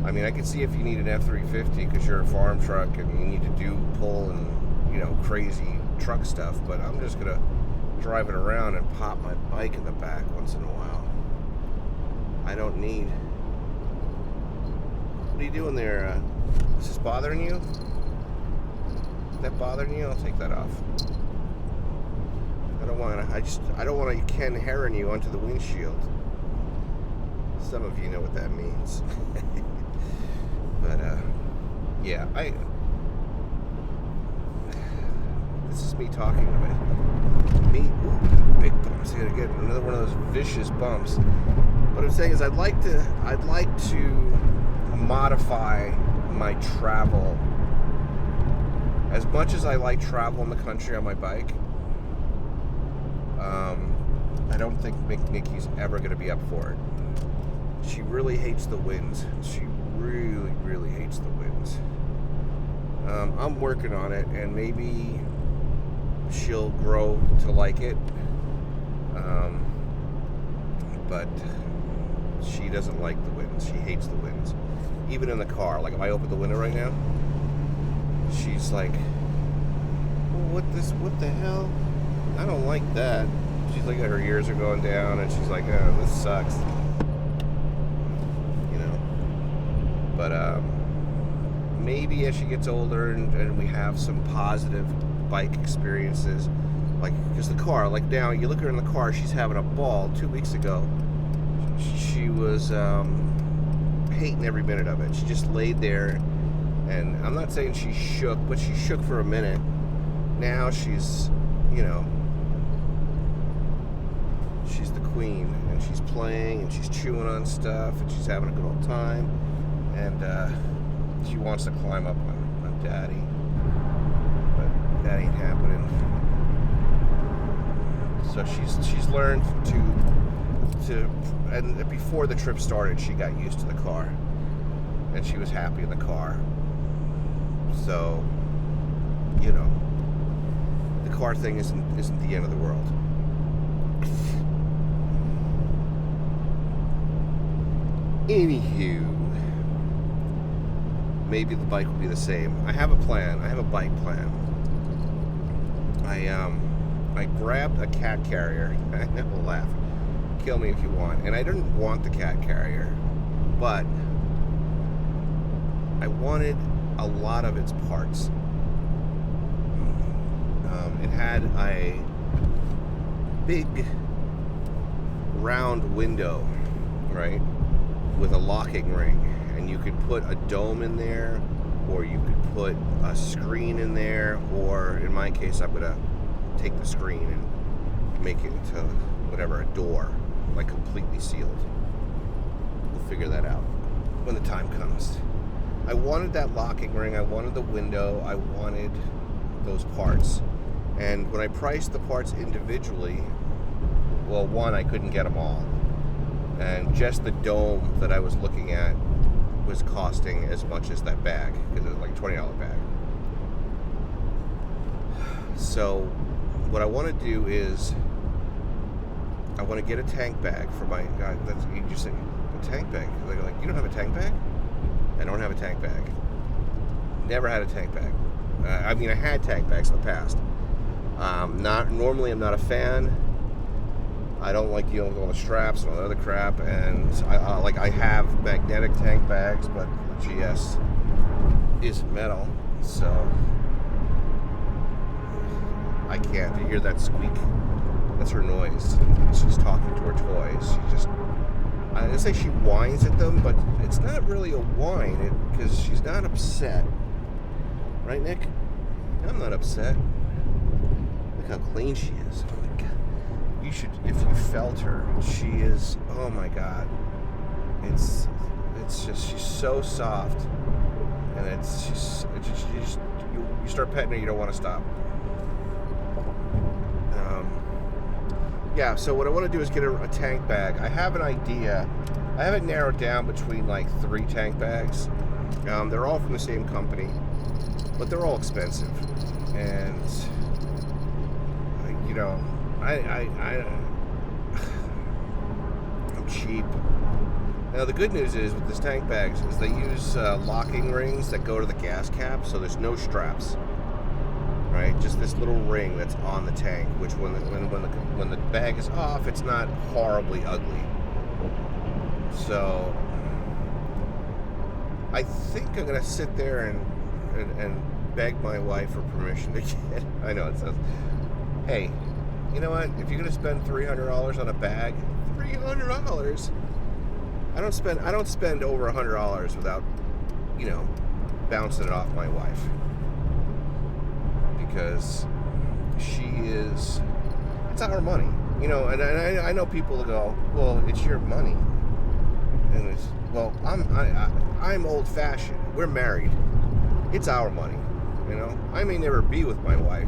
I mean, I can see if you need an F-350 because you're a farm truck and you need to pull and, you know, crazy truck stuff, but I'm just gonna drive it around and pop my bike in the back once in a while. I don't need. What are you doing there? Is this bothering you? Is that bothering you? I'll take that off. I don't want to Ken Heron you onto the windshield. Some of you know what that means. But yeah, this is me talking about me. Ooh, big bumps. Gonna get another one of those vicious bumps. What I'm saying is, I'd like to modify my travel. As much as I like travel in the country on my bike, I don't think Nickie's ever going to be up for it. She really hates the winds. She really, really hates the winds. I'm working on it, and maybe she'll grow to like it. But she doesn't like the winds. She hates the winds. Even in the car. Like if I open the window right now, she's like, what the hell? I don't like that. She's like, her ears are going down, and she's like, oh, this sucks. You know? But maybe as she gets older and we have some positive bike experiences, like, because the car, like now, you look at her in the car, she's having a ball. 2 weeks ago, she was hating every minute of it. She just laid there, and I'm not saying she shook, but she shook for a minute. Now she's, you know, she's the queen, and she's playing, and she's chewing on stuff, and she's having a good old time, and she wants to climb up on Daddy, but that ain't happening. So she's learned to, and before the trip started, she got used to the car, and she was happy in the car. So, you know, the car thing isn't the end of the world. Anywho, maybe the bike will be the same. I have a plan. I have a bike plan. I grabbed a cat carrier. I will laugh. Kill me if you want. And I didn't want the cat carrier, but I wanted a lot of its parts. It had a big round window, right, with a locking ring, and you could put a dome in there, or you could put a screen in there, or in my case, I'm gonna take the screen and make it into whatever, a door, like completely sealed. We'll figure that out when the time comes. I wanted that locking ring, I wanted the window, I wanted those parts. And when I priced the parts individually, well, one, I couldn't get them all. And just the dome that I was looking at was costing as much as that bag, because it was like a $20 bag. So what I want to do is I want to get a tank bag for my, God, that's, you just say, a tank bag? Like, you don't have a tank bag? I don't have a tank bag. Never had a tank bag. I mean, I had tank bags in the past. Normally I'm not a fan. I don't like dealing with all the straps and all the other crap, and I have magnetic tank bags, but the GS is metal, so I can't. You hear that squeak? That's her noise. She's talking to her toys. She just, I didn't say she whines at them, but it's not really a whine, because she's not upset. Right, Nick? I'm not upset. Look how clean she is. Oh my God. You should, if you felt her, she is, oh my God. It's just, she's so soft. And you start petting her, you don't want to stop. Yeah, so what I want to do is get a tank bag. I have an idea. I have it narrowed down between like 3 tank bags. They're all from the same company, but they're all expensive. And, you know, I'm cheap. Now the good news is with this tank bags is they use locking rings that go to the gas cap, so there's no straps. Right, just this little ring that's on the tank, which when the bag is off, it's not horribly ugly. So I think I'm gonna sit there and beg my wife for permission to get. I know it says, hey, you know what? If you're gonna spend $300 on a bag, $300. I don't spend over $100 without, you know, bouncing it off my wife. Because it's our money, you know, and I know people will go, well, it's your money, and it's, well, I'm old-fashioned. We're married. It's our money, you know. I may never be with my wife,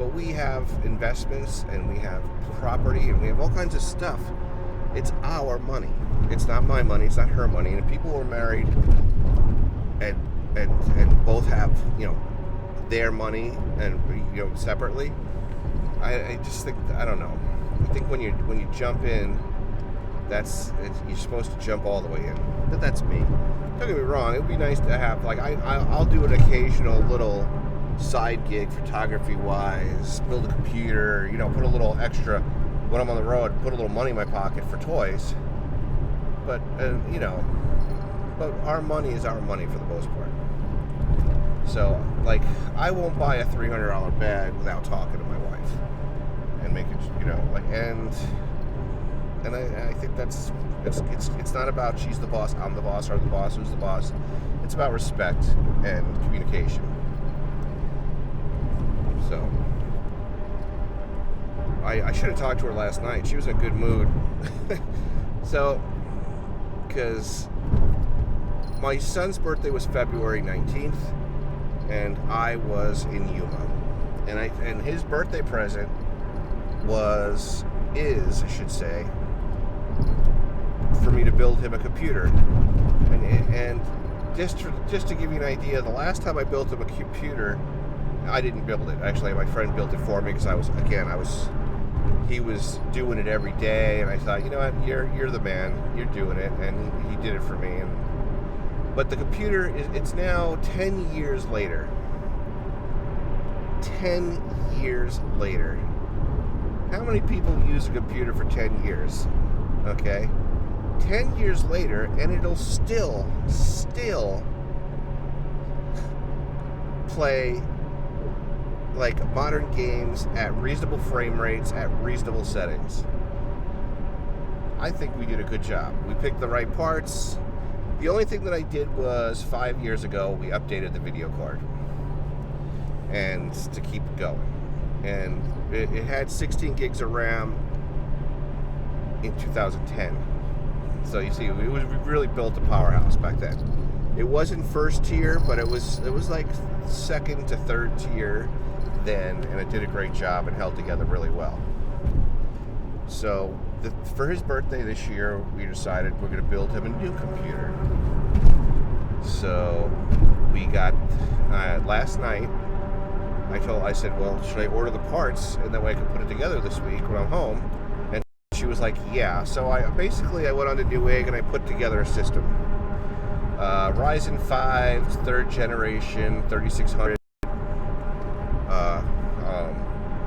But we have investments, and we have property, and we have all kinds of stuff. It's our money. It's not my money. It's not her money. And if people were married and both have, their money and, separately, I just think, I don't know. I think when you jump in, you're supposed to jump all the way in. But that's me. Don't get me wrong. It would be nice to have, like, I'll do an occasional little side gig photography wise, build a computer, put a little extra when I'm on the road, put a little money in my pocket for toys. But but our money is our money for the most part. So, like, I won't buy a $300 bag without talking to my wife and make it, and I think it's not about she's the boss, I'm the boss, or the boss, who's the boss. It's about respect and communication. So, I should have talked to her last night. She was in a good mood. So, because my son's birthday was February 19th, and I was in Yuma. And his birthday present is, I should say, for me to build him a computer. And just to give you an idea, the last time I built him a computer, I didn't build it. Actually, my friend built it for me because he was doing it every day, and I thought, you know what, you're the man, you're doing it, and he did it for me. But the computer it's now 10 years later. 10 years later. How many people use a computer for 10 years? Okay? 10 years later, and it'll still play like modern games at reasonable frame rates, at reasonable settings. I think we did a good job. We picked the right parts. The only thing that I did was 5 years ago, we updated the video card, and to keep it going. And it had 16 gigs of RAM in 2010. So you see, we really built a powerhouse back then. It wasn't first tier, but it was like second to third tier then, and it did a great job and held together really well. So for his birthday this year, we decided we're going to build him a new computer. So we got last night. I said, well, should I order the parts and that way I can put it together this week when I'm home? And she was like, yeah. So I went on to Newegg and I put together a system. Ryzen 5, 3rd generation, 3600.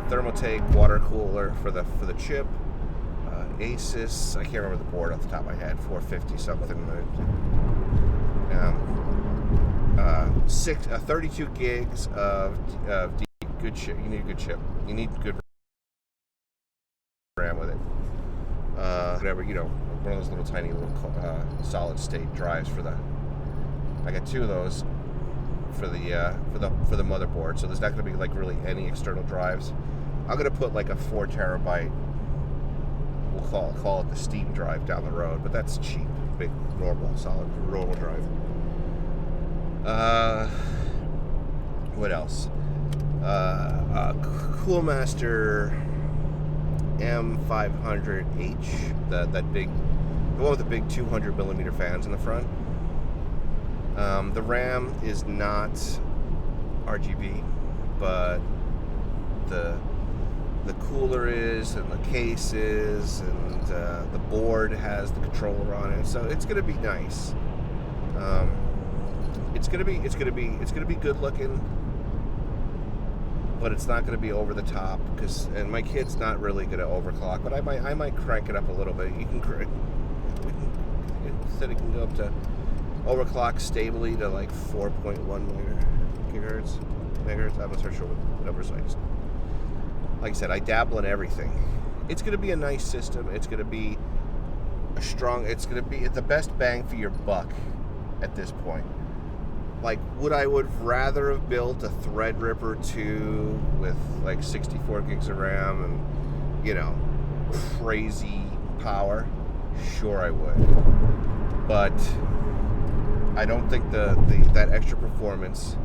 Thermaltake water cooler for the chip. Asus, I can't remember the board off the top of my head, 450 something. 32 gigs of good chip. You need a good chip. You need good RAM with it. Whatever, one of those little tiny little solid state drives for the. I got 2 of those for the motherboard. So there's not going to be like really any external drives. I'm going to put like a 4 terabyte. We'll call it the Steam drive down the road, but that's cheap. Big, normal drive. What else? Coolmaster M500H, the one with the big 200 millimeter fans in the front. The RAM is not RGB, but the cooler is, and the case is, and the board has the controller on it. So it's gonna be nice. It's gonna be good looking, but it's not gonna be over the top and my kid's not really gonna overclock. But I might crank it up a little bit. It said it can go up to overclock stably to like 4.1 megahertz. I'm not so sure what the numbers are. Like I said, I dabble in everything. It's going to be a nice system. It's going to be it's going to be the best bang for your buck at this point. Like, would rather have built a Threadripper 2 with like 64 gigs of RAM and, crazy power? Sure I would. But I don't think that extra performance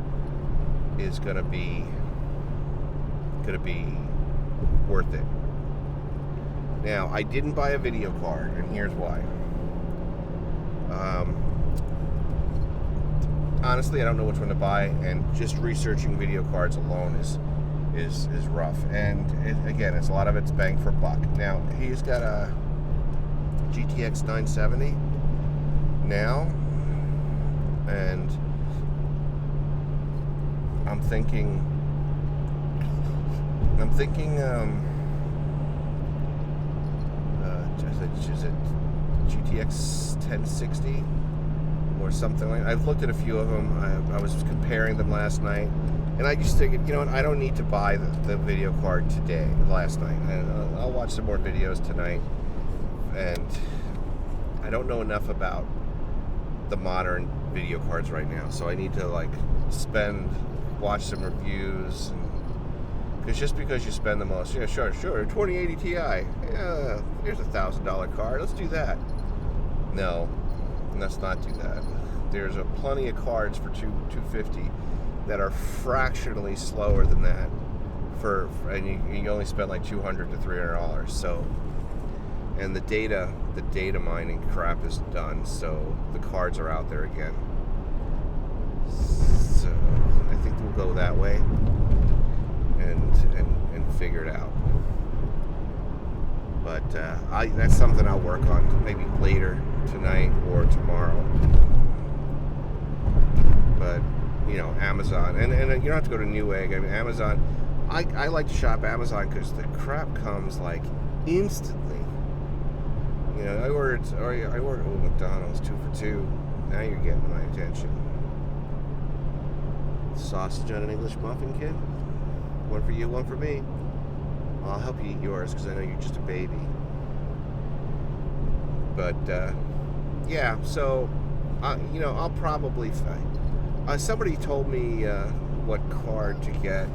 is going to be could it be worth it? Now, I didn't buy a video card, and here's why. Honestly, I don't know which one to buy, and just researching video cards alone is rough. And again, it's a lot of it's bang for buck. Now, he's got a GTX 970 now, and I'm thinking is it GTX 1060 or something like that? I've looked at a few of them. I was comparing them last night, and I just figured, you know what, I don't need to buy the video card last night. I'll watch some more videos tonight, and I don't know enough about the modern video cards right now, so I need to watch some reviews. Because just because you spend the most, yeah, sure, 2080 Ti, yeah, here's $1,000 card, let's do that. No, let's not do that. There's plenty of cards for $250 that are fractionally slower than that, and you only spend like $200 to $300. So, and the data mining crap is done, so the cards are out there again. So I think we'll go that way and figure it out. But that's something I'll work on maybe later tonight or tomorrow. But Amazon, and you don't have to go to Newegg. I mean, Amazon. I like to shop Amazon because the crap comes like instantly. I ordered McDonald's 2 for $2. Now you're getting my attention. Sausage on an English muffin, kid. One for you, one for me. I'll help you eat yours because I know you're just a baby. But yeah, so I'll probably find. Somebody told me what card to get,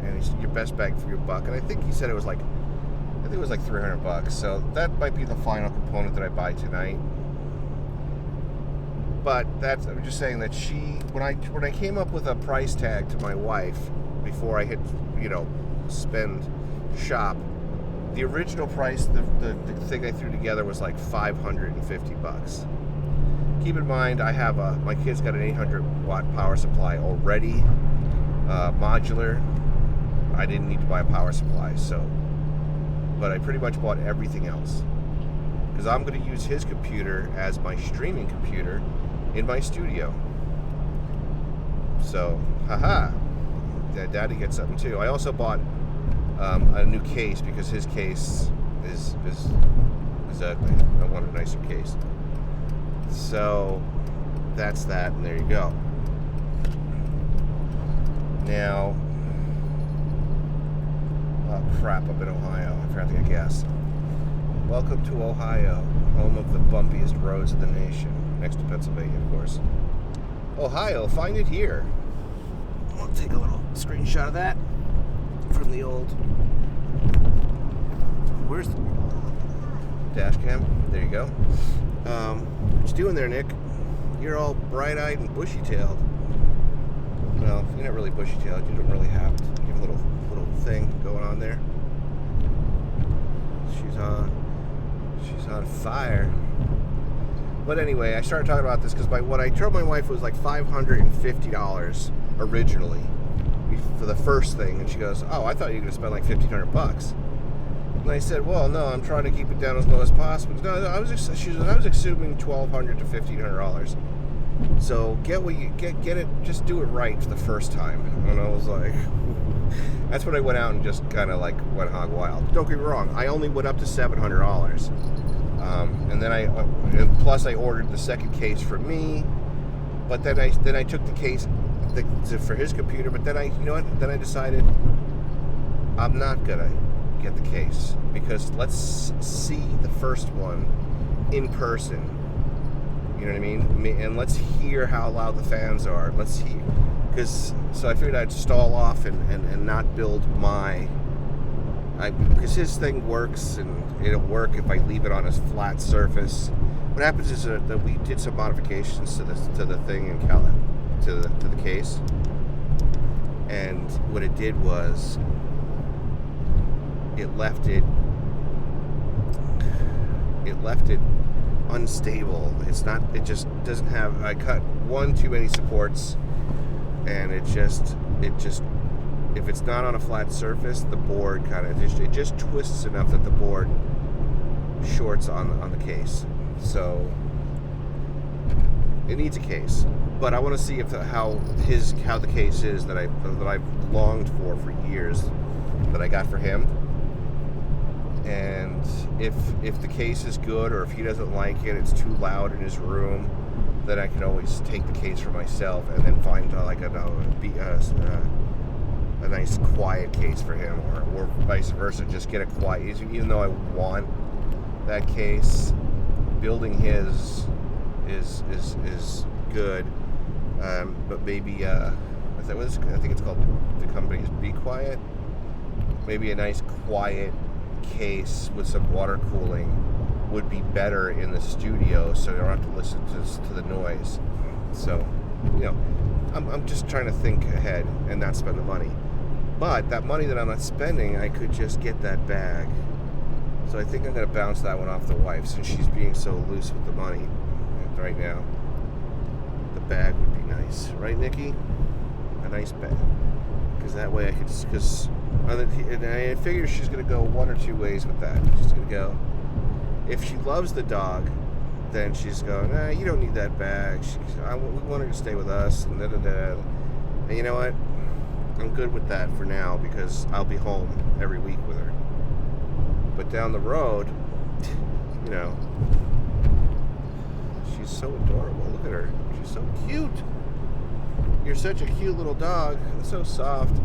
and he said your best bang for your buck, and I think he said it was like $300. So that might be the final component that I buy tonight. But I'm just saying that when I came up with a price tag to my wife before I hit shop, the original price, the thing I threw together was like $550. Keep in mind, I have my kid's got an 800 watt power supply already, modular. I didn't need to buy a power supply, but I pretty much bought everything else because I'm going to use his computer as my streaming computer in my studio. So, haha, Daddy gets something too. I also bought a new case because his case is ugly. I want a nicer case. So that's that, and there you go. Now, oh crap, I'm in Ohio. I forgot to get gas. Welcome to Ohio, home of the bumpiest roads in the nation, next to Pennsylvania, of course. Ohio, find it here. I'll take a little screenshot of that from the old. Where's the dash cam? There you go. What you doing there, Nick? You're all bright-eyed and bushy-tailed. Well, you're not really bushy-tailed. You don't really have it. You have a little thing going on there. She's on fire. But anyway, I started talking about this because what I told my wife was like $550 originally for the first thing, and she goes, "Oh, I thought you were going to spend like $1,500." And I said, "Well, no, I'm trying to keep it down as low as possible." No, I was assuming $1,200 to $1,500. So get it, just do it right the first time. And I was like, that's when I went out and just kind of like went hog wild. Don't get me wrong, I only went up to $700, and then plus I ordered the second case for me. But then I took the case for his computer. But then I decided I'm not gonna get the case because let's see the first one in person. You know what I mean? And let's hear how loud the fans are. Let's hear, so I figured I'd stall off and not build because his thing works and it'll work if I leave it on a flat surface. What happens is that we did some modifications to the thing in to the case, and what it did was it left it unstable. It just doesn't have, I cut one too many supports, and it just if it's not on a flat surface, the board kind of it just twists enough that the board shorts on the case. So it needs a case. But I want to see how the case is that I've longed for years, that I got for him. And if the case is good, or if he doesn't like it, it's too loud in his room, then I can always take the case for myself and then find a nice quiet case for him, or vice versa. Just get a quiet. Even though I want that case, building his is good, but maybe I think it's called, the company is Be Quiet. Maybe a nice quiet case with some water cooling would be better in the studio, so you don't have to listen to the noise. So, I'm just trying to think ahead and not spend the money. But that money that I'm not spending, I could just get that bag. So I think I'm going to bounce that one off the wife, since she's being so loose with the money right now. The bag would be nice, right, Nickie? A nice bag, because that way I could and I figure she's going to go one or two ways with that. She's going to go, if she loves the dog, then she's going, nah, you don't need that bag. We want her to stay with us, and And you know what? I'm good with that for now, because I'll be home every week with her. But down the road, she's so adorable. Look at her. She's so cute. You're such a cute little dog. It's so soft.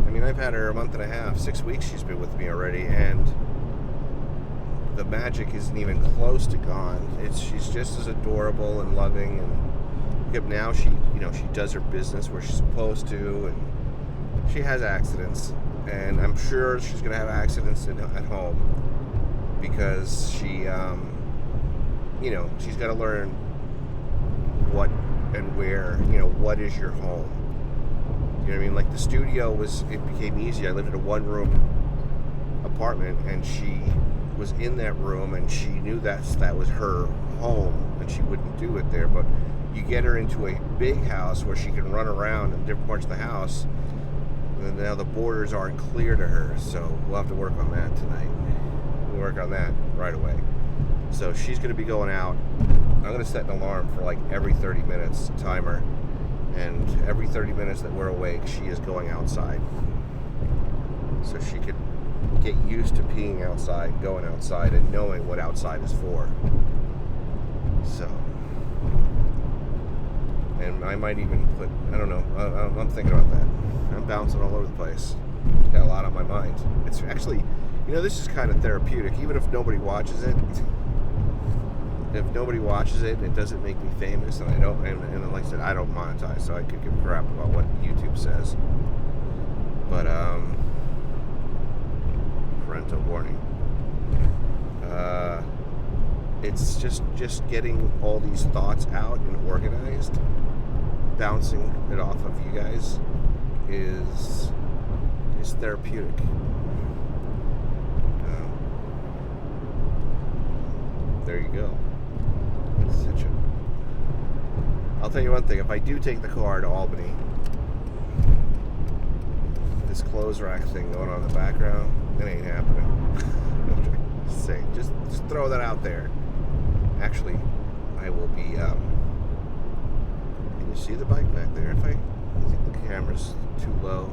I mean, I've had her a month and a half, 6 weeks she's been with me already, and the magic isn't even close to gone. She's just as adorable and loving, and now she does her business where she's supposed to, and she has accidents, and I'm sure she's going to have accidents at home, because she, she's got to learn what and where, what is your home. You know what I mean? Like, the studio it became easy. I lived in a one-room apartment, and she was in that room, and she knew that was her home, and she wouldn't do it there. But you get her into a big house where she can run around in different parts of the house, and now the borders aren't clear to her. So we'll have to work on that tonight. We'll work on that right away. So she's going to be going out. I'm going to set an alarm for like every 30 minutes, timer. And every 30 minutes that we're awake, she is going outside. So she could get used to peeing outside, going outside, and knowing what outside is for. So, and I might even put, I don't know, I'm thinking about that. I'm bouncing all over the place. Got a lot on my mind. It's actually, this is kind of therapeutic, even if nobody watches it. If nobody watches it, it doesn't make me famous, and I don't, and like I said, I don't monetize, so I could give a crap about what YouTube says. But parental warning. It's just getting all these thoughts out and organized, bouncing it off of you guys is therapeutic. There you go. I'll tell you one thing, if I do take the car to Albany, this clothes rack thing going on in the background, it ain't happening. Just throw that out there. Actually, I will be, can you see the bike back there? I think the camera's too low.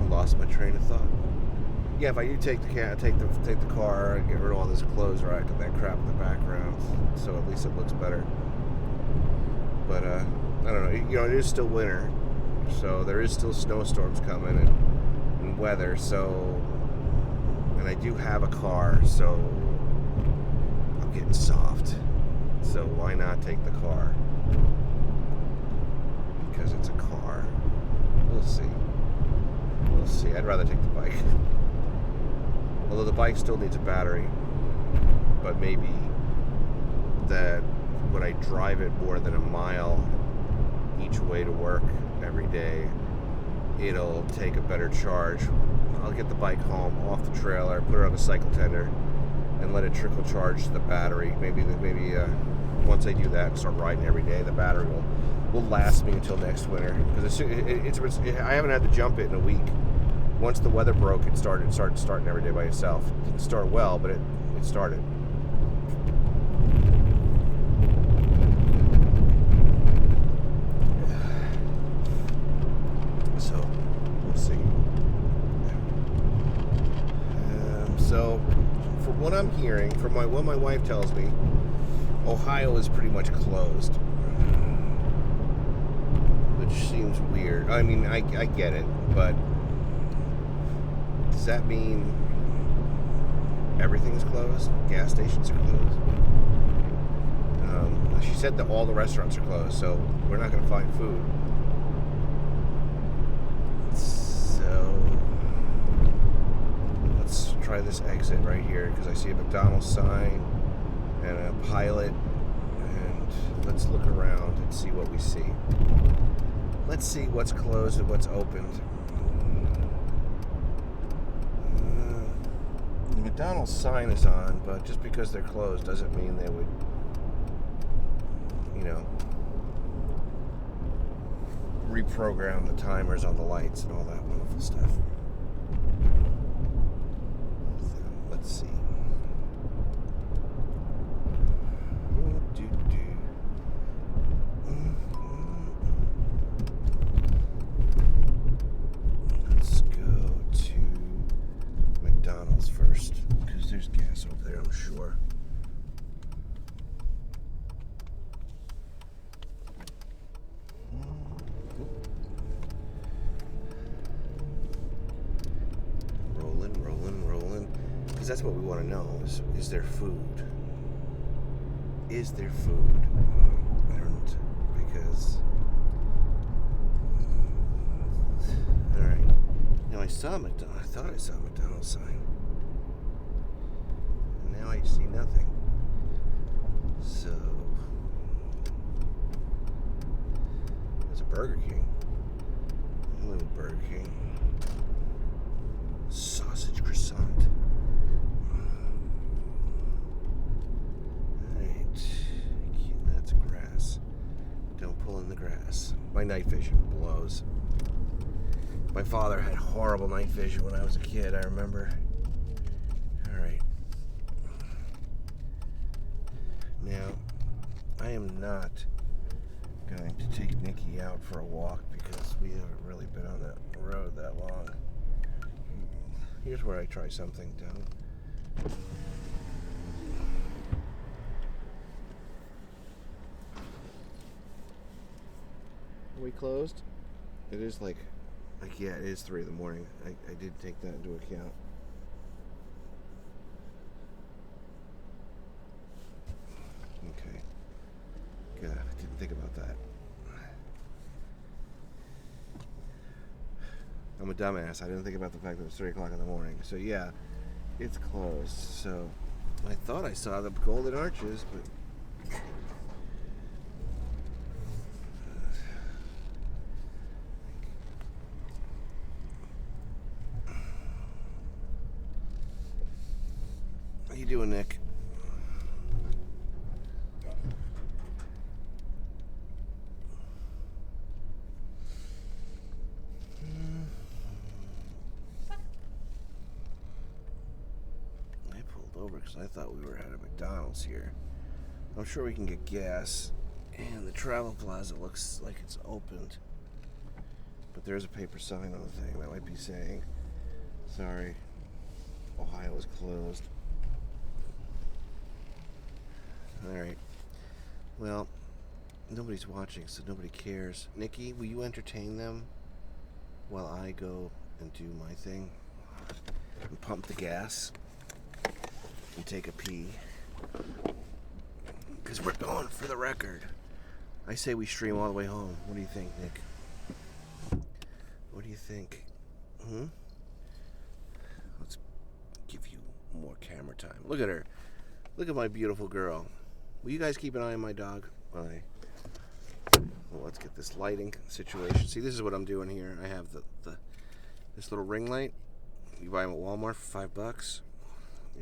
I lost my train of thought. Yeah, if I do take the car and get rid of all this clothes rack and that crap in the background, so at least it looks better. But I don't know. It is still winter, so there is still snowstorms coming and weather. So, and I do have a car, so I'm getting soft. So why not take the car? Because it's a car. We'll see. I'd rather take the bike. Although the bike still needs a battery, but maybe that when I drive it more than a mile each way to work every day, it'll take a better charge. I'll get the bike home off the trailer, put it on the cycle tender, and let it trickle charge the battery. Maybe once I do that and start riding every day, the battery will last me until next winter. Because I haven't had to jump it in a week. Once the weather broke, it started starting every day by itself. It didn't start well, but it started. So we'll see. So from what I'm hearing, from what my wife tells me, Ohio is pretty much closed, which seems weird. I mean, I get it, but does that mean everything's closed? Gas stations are closed? She said that all the restaurants are closed, so we're not going to find food. So let's try this exit right here, because I see a McDonald's sign and a Pilot, and let's look around and see what we see. Let's see what's closed and what's opened. The McDonald's sign is on, but just because they're closed doesn't mean they would, reprogram the timers on the lights and all that wonderful stuff. So, let's see. Let's go to McDonald's first, because there's gas over there, I'm sure. Rolling. Because that's what we want to know, is there food? Is there food? And because... Alright. Now I thought I saw a McDonald's sign. Now I see nothing. So... There's a Burger King. Hello, Burger King. Sausage croissant. Alright. That's grass. Don't pull in the grass. My night vision blows. My father had horrible night vision when I was a kid, I remember. Alright. Now, I am not going to take Nickie out for a walk because we haven't really been on that road that long. Here's where I try something down. Are we closed? It is yeah, it is 3 in the morning. I did take that into account. Okay. God, I didn't think about that. I'm a dumbass. I didn't think about the fact that it was 3 o'clock in the morning. So yeah, it's closed. So I thought I saw the golden arches, but how you doing, Nick? Because I thought we were at a McDonald's here. I'm sure we can get gas, and the travel plaza looks like it's opened, but there's a paper sign on the thing that might be saying, sorry, Ohio is closed. Alright, well, nobody's watching, so nobody cares. Nickie, will you entertain them while I go and do my thing and pump the gas and take a pee? Because we're going for the record. I say we stream all the way home. What do you think, Nick? What do you think? Let's give you more camera time. Look at her. Look at my beautiful girl. Will you guys keep an eye on my dog? Well, let's get this lighting situation. See, this is what I'm doing here. I have this little ring light. You buy them at Walmart for $5,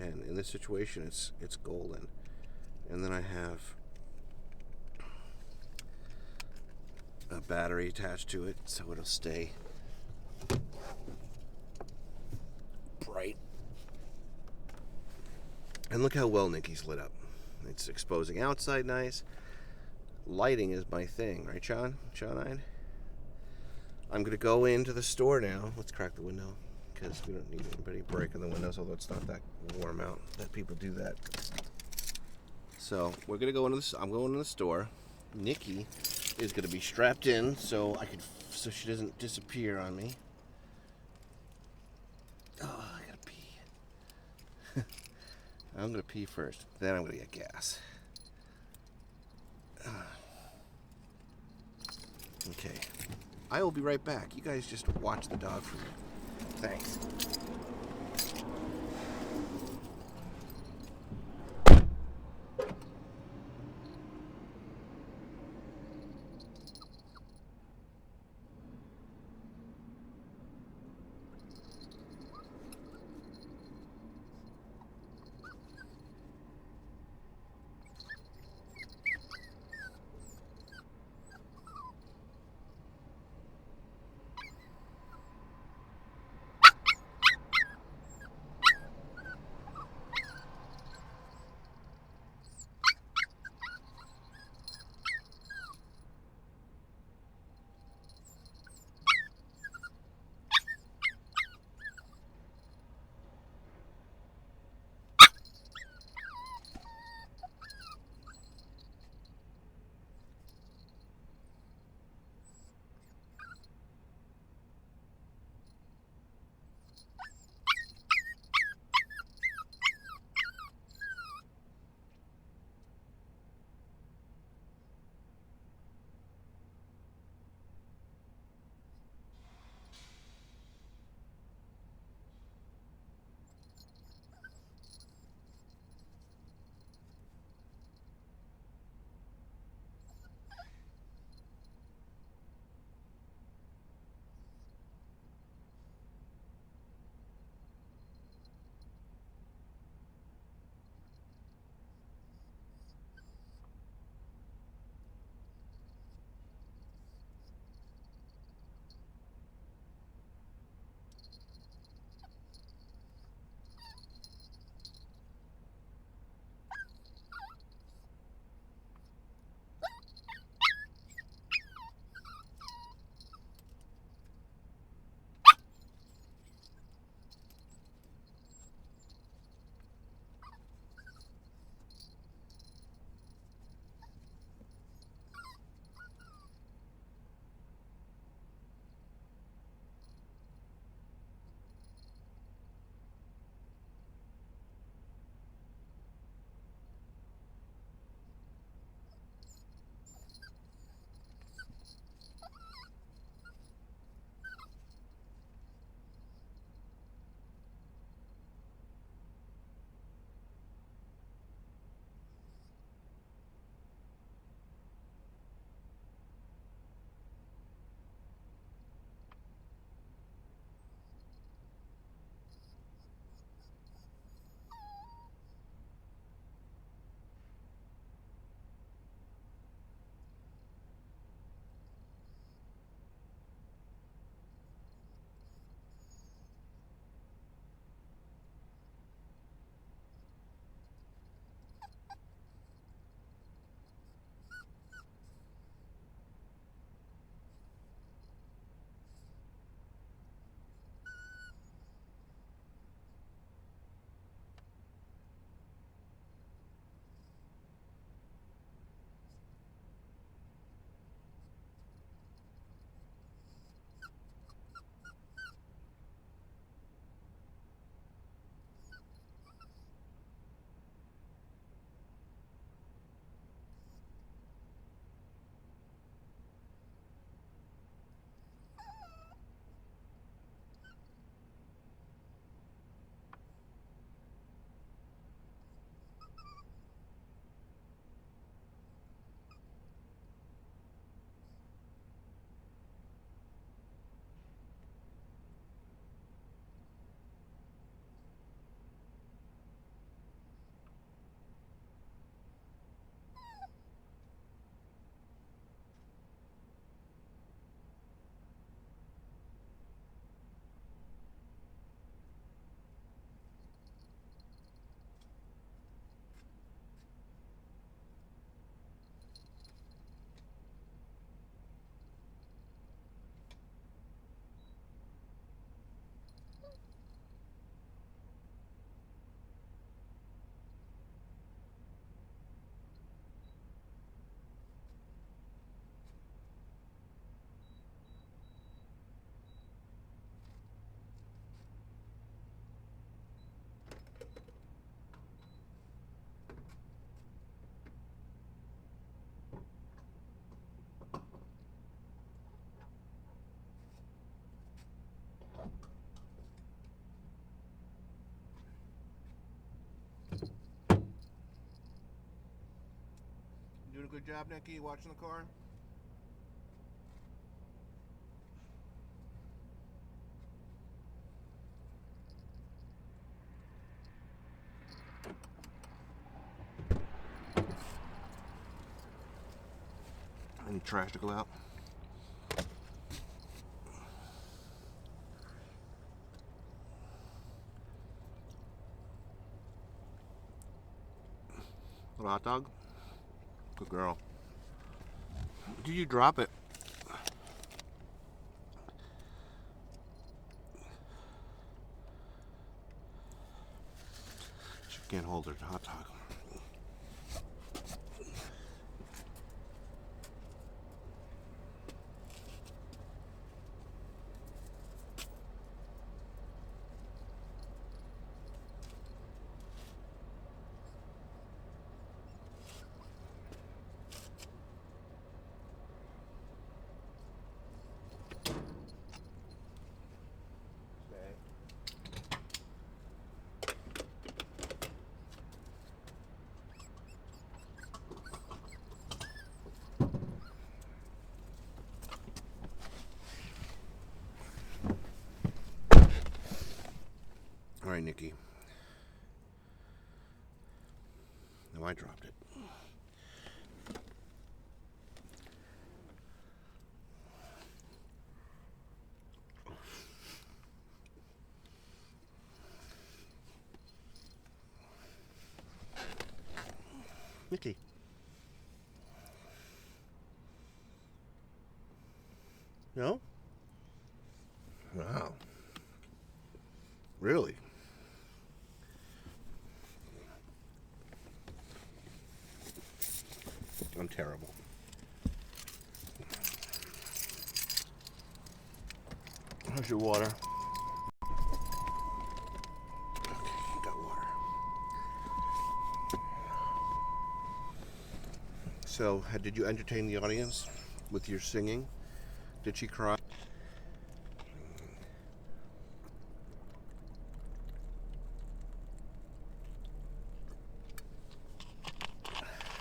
and in this situation, it's golden. And then I have a battery attached to it, so it'll stay bright. And look how well Nickie's lit up. It's exposing outside nice. Lighting is my thing, right, Sean? Sean-eyed? I'm going to go into the store now. Let's crack the window, because we don't need anybody breaking the windows, although it's not that warm out that people do that. So we're going to go into I'm going to the store. Nickie is going to be strapped in so she doesn't disappear on me. Oh, I got to pee. I'm going to pee first, then I'm going to get gas. Okay. I will be right back. You guys just watch the dog for me. Thanks. Good job, Nickie. You watching the car? Any trash to go out? Little hot dog? Good girl. Did you drop it? She can't hold her hot dog. All right, Nickie. No, I dropped it. Nickie. No? Wow. Really? I'm terrible. How's your water? Okay, you got water. So, did you entertain the audience with your singing? Did she cry?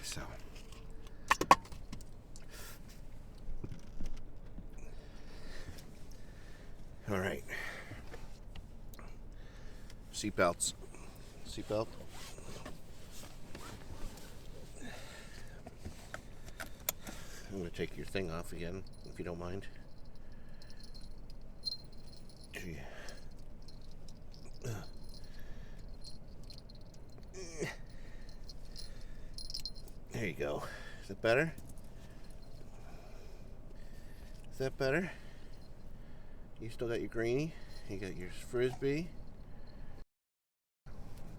So. All right. Seatbelts. Seatbelt. I'm going to take your thing off again, if you don't mind. Gee. There you go. Is that better? Is that better? You still got your greenie. You got your frisbee.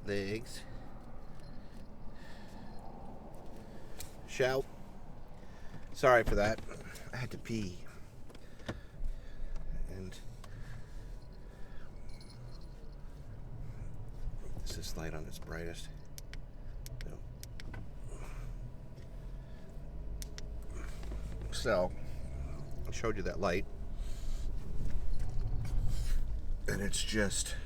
Legs. Shout. Sorry for that. I had to pee. And is this light on its brightest? No. So, I showed you that light. And it's just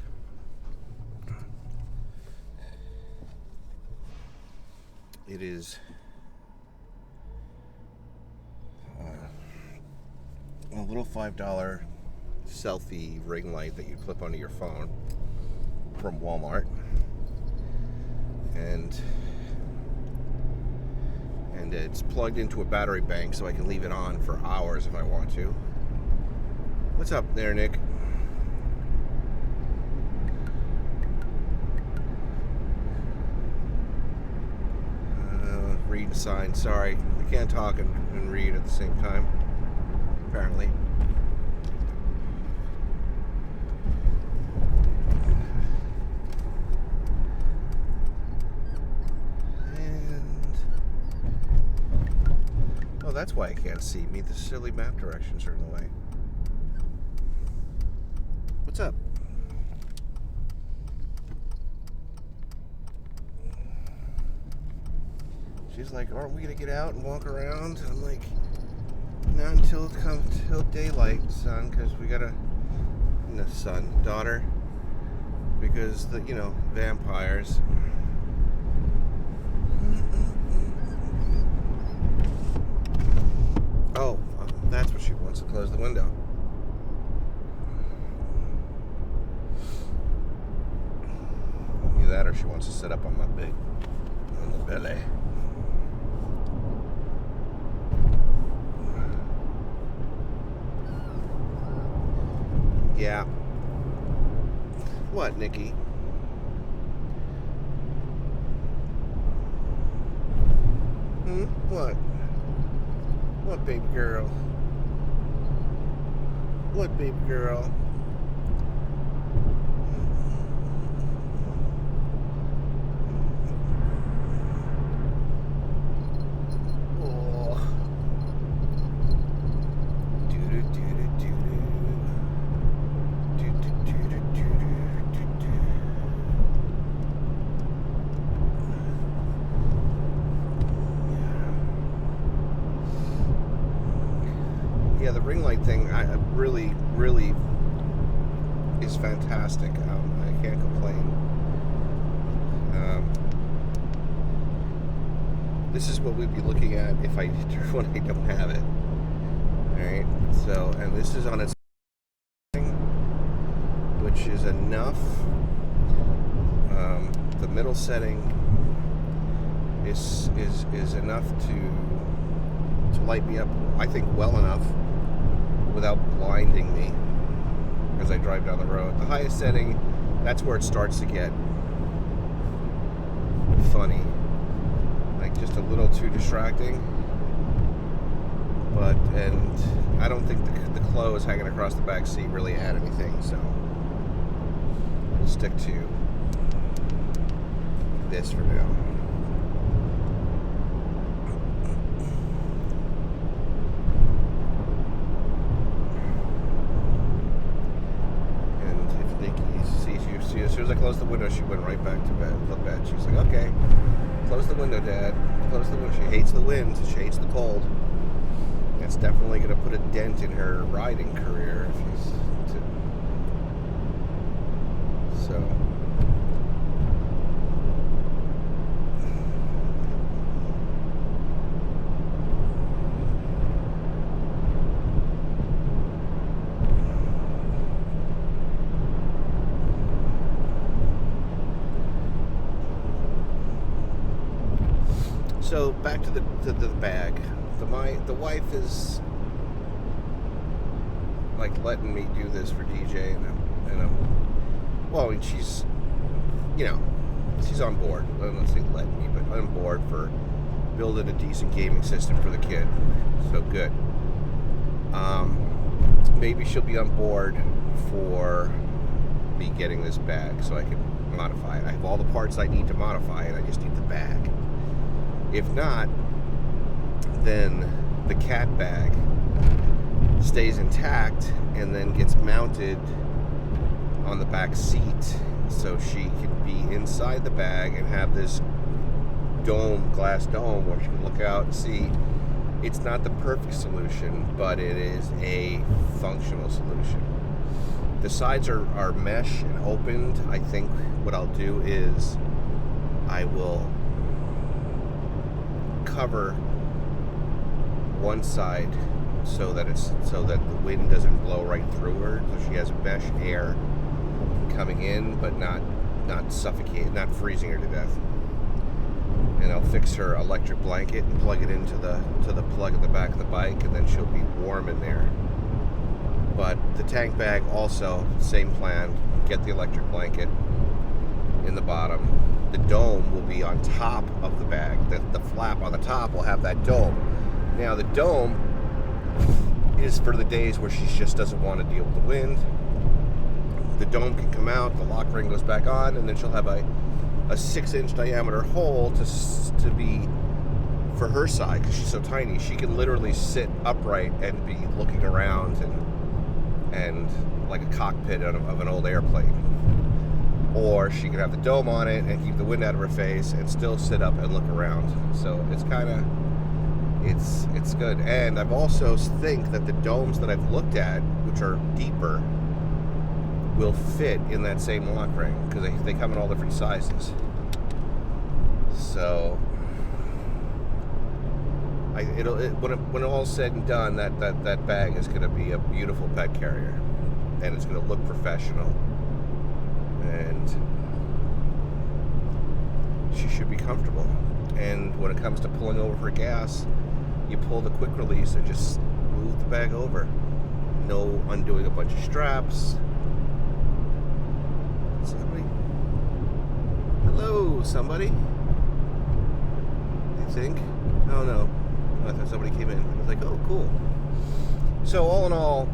it is a little $5 selfie ring light that you clip onto your phone from Walmart, and it's plugged into a battery bank, so I can leave it on for hours if I want to. What's up there, Nick? Read and sign. Sorry, I can't talk and read at the same time, apparently. And oh, that's why I can't see me. The silly map directions are in the way. What's up? She's like, aren't we gonna get out and walk around? I'm like, not until daylight, son, because we gotta, no, son, daughter, because the, you know, vampires. Oh, that's what she wants, to close the window. Either that or she wants to sit up on the belly. Yeah. What, Nickie? What? What, baby girl? What, baby girl? Oh. Yeah, the ring light thing, I really is fantastic. I can't complain. This is what we'd be looking at if I when I don't have it. All right. So, and this is on its thing, which is enough. The middle setting is enough to light me up. I think well enough without blinding me as I drive down the road. The highest setting, that's where it starts to get funny, like just a little too distracting. And I don't think the clothes hanging across the back seat really add anything, so we'll stick to this for now. As soon as I closed the window, she went right back to bed. She was like, okay, close the window, Dad. Close the window. She hates the wind. She hates the cold. It's definitely going to put a dent in her riding career if she's so. So back to the bag. The wife is like letting me do this for DJ, and I'm well. I mean, she's she's on board. I don't say letting me, but on board for building a decent gaming system for the kid. So good. Maybe she'll be on board for me getting this bag so I can modify it. I have all the parts I need to modify it. I just need the bag. If not, then the cat bag stays intact and then gets mounted on the back seat so she can be inside the bag and have this glass dome where she can look out and see. It's not the perfect solution, but it is a functional solution. The sides are mesh and opened. I think what I'll do is I will cover one side so that the wind doesn't blow right through her, so she has mesh air coming in but not suffocating, not freezing her to death. And I'll fix her electric blanket and plug it into the plug at the back of the bike, and then she'll be warm in there. But the tank bag also, same plan, get the electric blanket in the bottom. The dome will be on top of the bag. The flap on the top will have that dome. Now the dome is for the days where she just doesn't want to deal with the wind. The dome can come out, the lock ring goes back on, and then she'll have a 6-inch diameter hole to be for her side, because she's so tiny. She can literally sit upright and be looking around and like a cockpit of an old airplane. Or she can have the dome on it and keep the wind out of her face and still sit up and look around. So it's kind of, it's good. And I've also think that the domes that I've looked at, which are deeper, will fit in that same lock ring, because they come in all different sizes. So When all's said and done, that bag is going to be a beautiful pet carrier, and it's going to look professional, and she should be comfortable. And when it comes to pulling over for gas, you pull the quick release and just move the bag over. No undoing a bunch of straps. Somebody? Hello, somebody? You think? Oh no. I thought somebody came in. I was like, oh, cool. So all in all,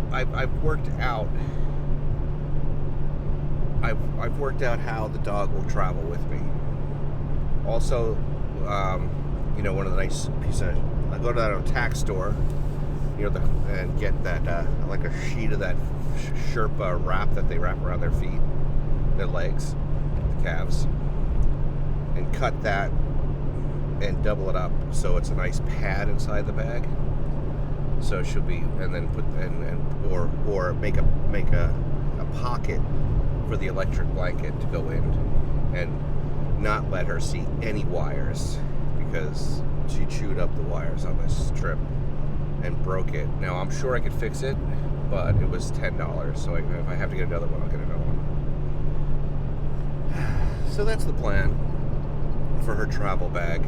I've worked out. I've worked out how the dog will travel with me. Also, one of the nice pieces. I go to that tack store, and get that like a sheet of that Sherpa wrap that they wrap around their feet, their legs, the calves, and cut that and double it up so it's a nice pad inside the bag. So she'll be, and then put or make a pocket for the electric blanket to go in, and not let her see any wires, because she chewed up the wires on this trip and broke it. Now I'm sure I could fix it, but it was $10, so if I have to get another one, I'll get another one. So that's the plan for her travel bag,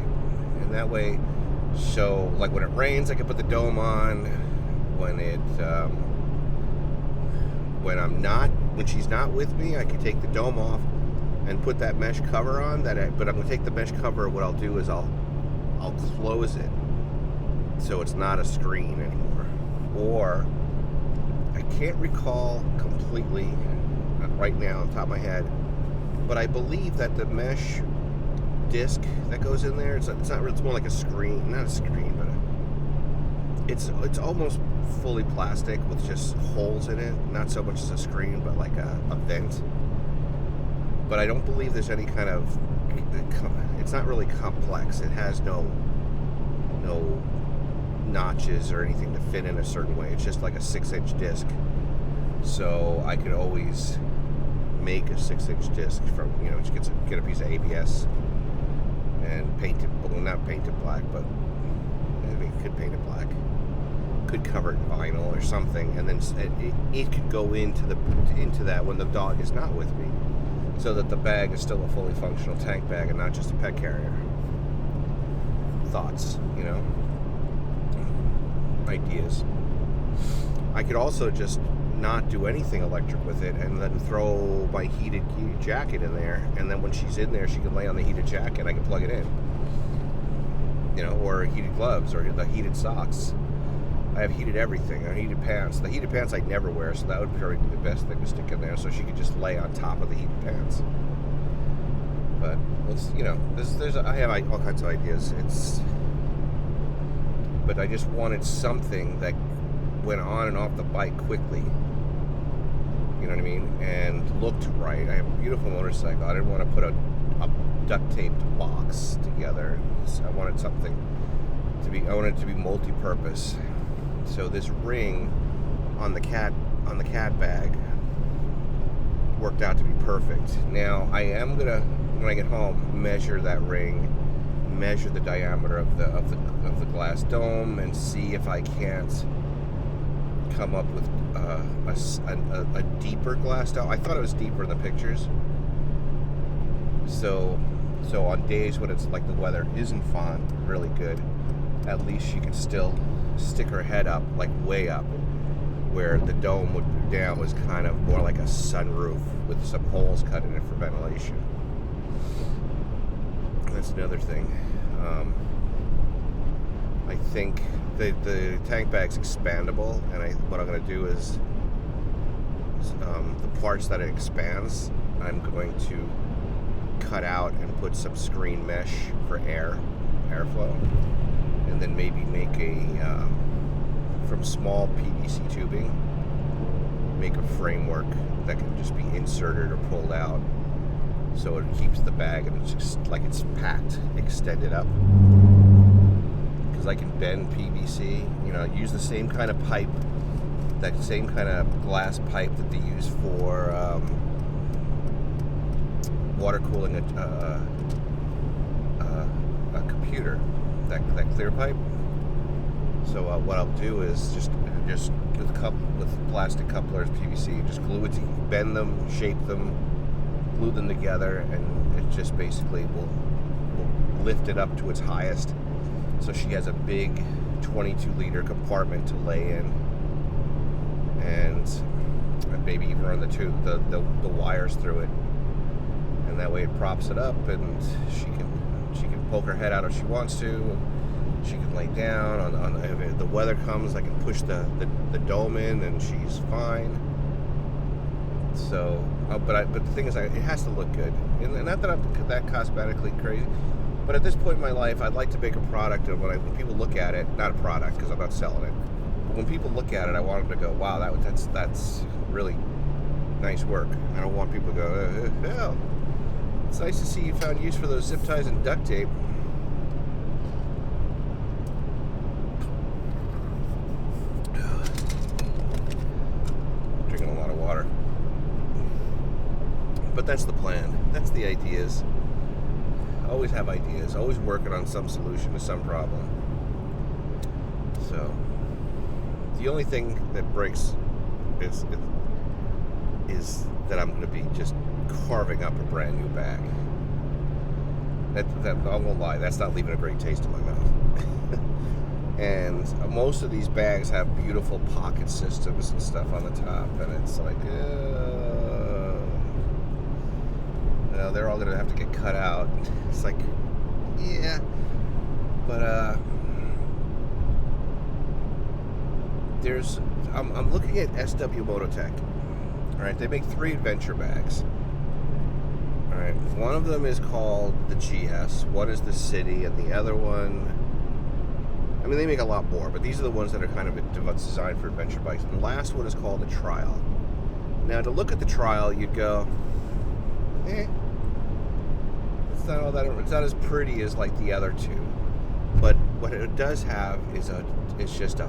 and that way, so like when it rains, I can put the dome on. When she's not with me, I can take the dome off and put that mesh cover on. But I'm gonna take the mesh cover. What I'll do is I'll close it so it's not a screen anymore. Or I can't recall completely right now on top of my head, but I believe that the mesh disc that goes in there, it's more like a screen, not a screen, but it's almost fully plastic with just holes in it, not so much as a screen, but like a vent. But I don't believe there's any kind of, it's not really complex. It has no notches or anything to fit in a certain way. It's just like a 6-inch disc. So I could always make a 6-inch disc from, just get a piece of ABS and paint it, well, not paint it black, but could paint it black. Could cover it in vinyl or something, and then it could go into that when the dog is not with me, so that the bag is still a fully functional tank bag and not just a pet carrier. Thoughts, ideas. I could also just not do anything electric with it and then throw my heated jacket in there, and then when she's in there, she can lay on the heated jacket and I can plug it in. Or heated gloves or the heated socks. I have heated everything, or heated pants. The heated pants I never wear, so that would probably be the best thing to stick in there, so she could just lay on top of the heated pants. But I have all kinds of ideas. But I just wanted something that went on and off the bike quickly. You know what I mean? And looked right. I have a beautiful motorcycle. I didn't want to put a duct taped box together. I wanted something I wanted it to be multi-purpose. So this ring on the cat bag worked out to be perfect. Now I am gonna, when I get home, measure that ring, measure the diameter of the glass dome, and see if I can't come up with a deeper glass dome. I thought it was deeper in the pictures. So on days when it's like the weather isn't fun, really good, at least she can still stick her head up, like way up, where the dome would be down was kind of more like a sunroof with some holes cut in it for ventilation. That's another thing. I think the tank bag's expandable, and what I'm going to do is the parts that it expands, I'm going to cut out and put some screen mesh for airflow, and then maybe make from small PVC tubing, make a framework that can just be inserted or pulled out, so it keeps the bag and it's just like it's packed, extended up. Because I can bend PVC, use the same kind of pipe, that same kind of glass pipe that they use for water cooling a computer. that clear pipe. So what I'll do is just with plastic couplers, PVC, just glue it, bend them, shape them, glue them together, and it just basically will lift it up to its highest. So she has a big 22-liter compartment to lay in, and maybe even run the wires through it, and that way it props it up, and she can poke her head out if she wants to. She can lay down if the weather comes. I can push the dome in, and she's fine. So, but the thing is, it has to look good, and not that I'm that cosmetically crazy. But at this point in my life, I'd like to make a product, and when people look at it, not a product because I'm not selling it, but when people look at it, I want them to go, wow, that's really nice work. I don't want people to go, yeah, it's nice to see you found use for those zip ties and duct tape. Drinking a lot of water. But that's the plan. That's the ideas. Always have ideas, always working on some solution to some problem. So the only thing that breaks is that I'm going to be just carving up a brand new bag. That I won't lie, that's not leaving a great taste in my mouth. And most of these bags have beautiful pocket systems and stuff on the top, and it's like, they're all gonna have to get cut out. It's like, yeah, but I'm looking at SW Mototech. All right, they make 3 adventure bags. All right, one of them is called the GS, one is the City, and the other one, I mean, they make a lot more, but these are the ones that are kind of designed for adventure bikes. And the last one is called the Trial. Now, to look at the Trial, you'd go, it's not as pretty as like the other two, but what it does have is it's just a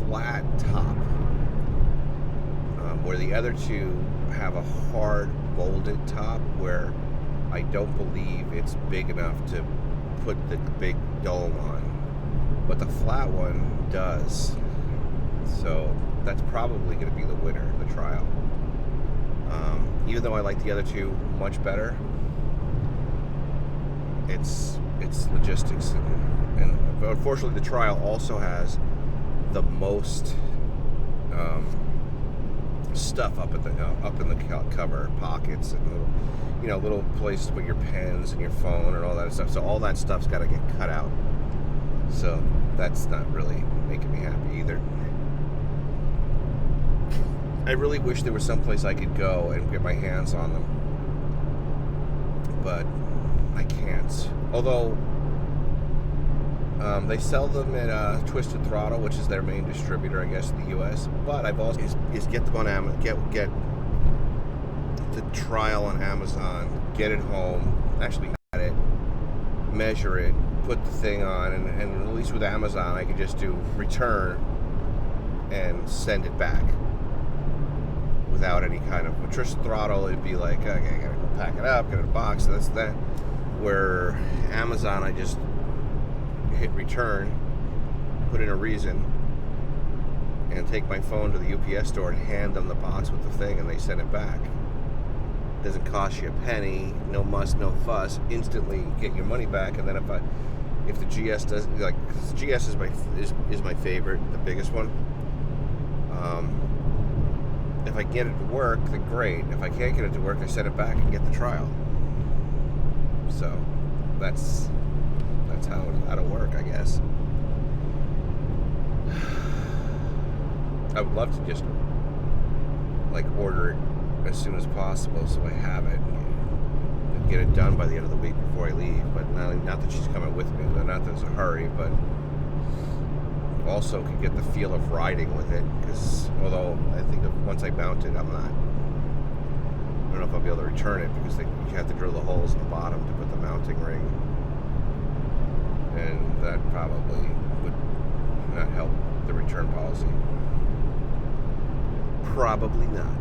flat top, where the other two have a hard molded top where I don't believe it's big enough to put the big dome on, but the flat one does. So that's probably going to be the winner, the Trial. Even though I like the other two much better, it's logistics, and unfortunately the Trial also has the most stuff up in the cover, pockets and little places to put your pens and your phone and all that stuff. So all that stuff's got to get cut out. So that's not really making me happy either. I really wish there was some place I could go and get my hands on them, but I can't. Although they sell them at Twisted Throttle, which is their main distributor, I guess, in the U.S. But I've also is get them on Amazon, get the Trial on Amazon, get it home, actually cut it, measure it, put the thing on, and at least with Amazon, I can just do return and send it back without any kind of. With Twisted Throttle, it'd be like, okay, I gotta go pack it up, get it in a box, so that's that. Where Amazon, I just hit return, put in a reason, and take my phone to the UPS store and hand them the box with the thing, and they send it back. It doesn't cost you a penny, no muss, no fuss. Instantly get your money back. And then if the GS does, like, the GS is my favorite, the biggest one. If I get it to work, then great. If I can't get it to work, I send it back and get the Trial. So that's how it'll work, I guess. I would love to just like order it as soon as possible so I have it and get it done by the end of the week before I leave. But not that she's coming with me, not that there's a hurry, but also can get the feel of riding with it, because although I think once I mount it, I don't know if I'll be able to return it, because you have to drill the holes in the bottom to put the mounting ring, and that probably would not help the return policy. Probably not.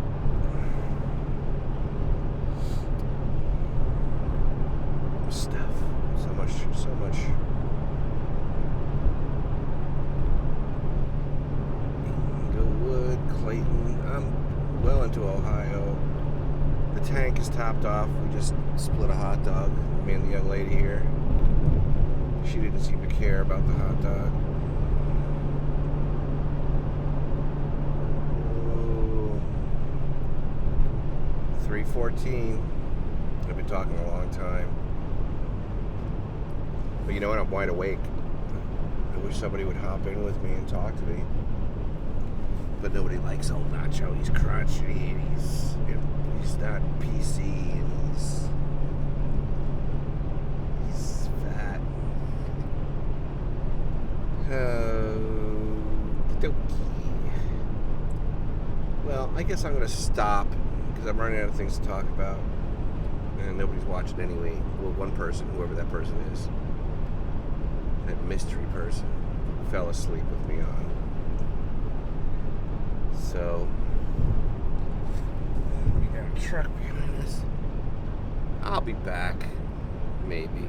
Stuff. So much Clayton. I'm well into Ohio. The tank is topped off. We just split a hot dog. Me and the young lady here. She didn't seem to care about the hot dog. Oh, 3:14. I've been talking a long time. But you know what? I'm wide awake. I wish somebody would hop in with me and talk to me. But nobody likes old Nacho. He's crunchy and he's not PC and he's fat. Okey-dokey. Well, I guess I'm going to stop because I'm running out of things to talk about. And nobody's watching anyway. Well, one person, whoever that person is. That mystery person who fell asleep with me on. So, we got a truck behind us. I'll be back, maybe.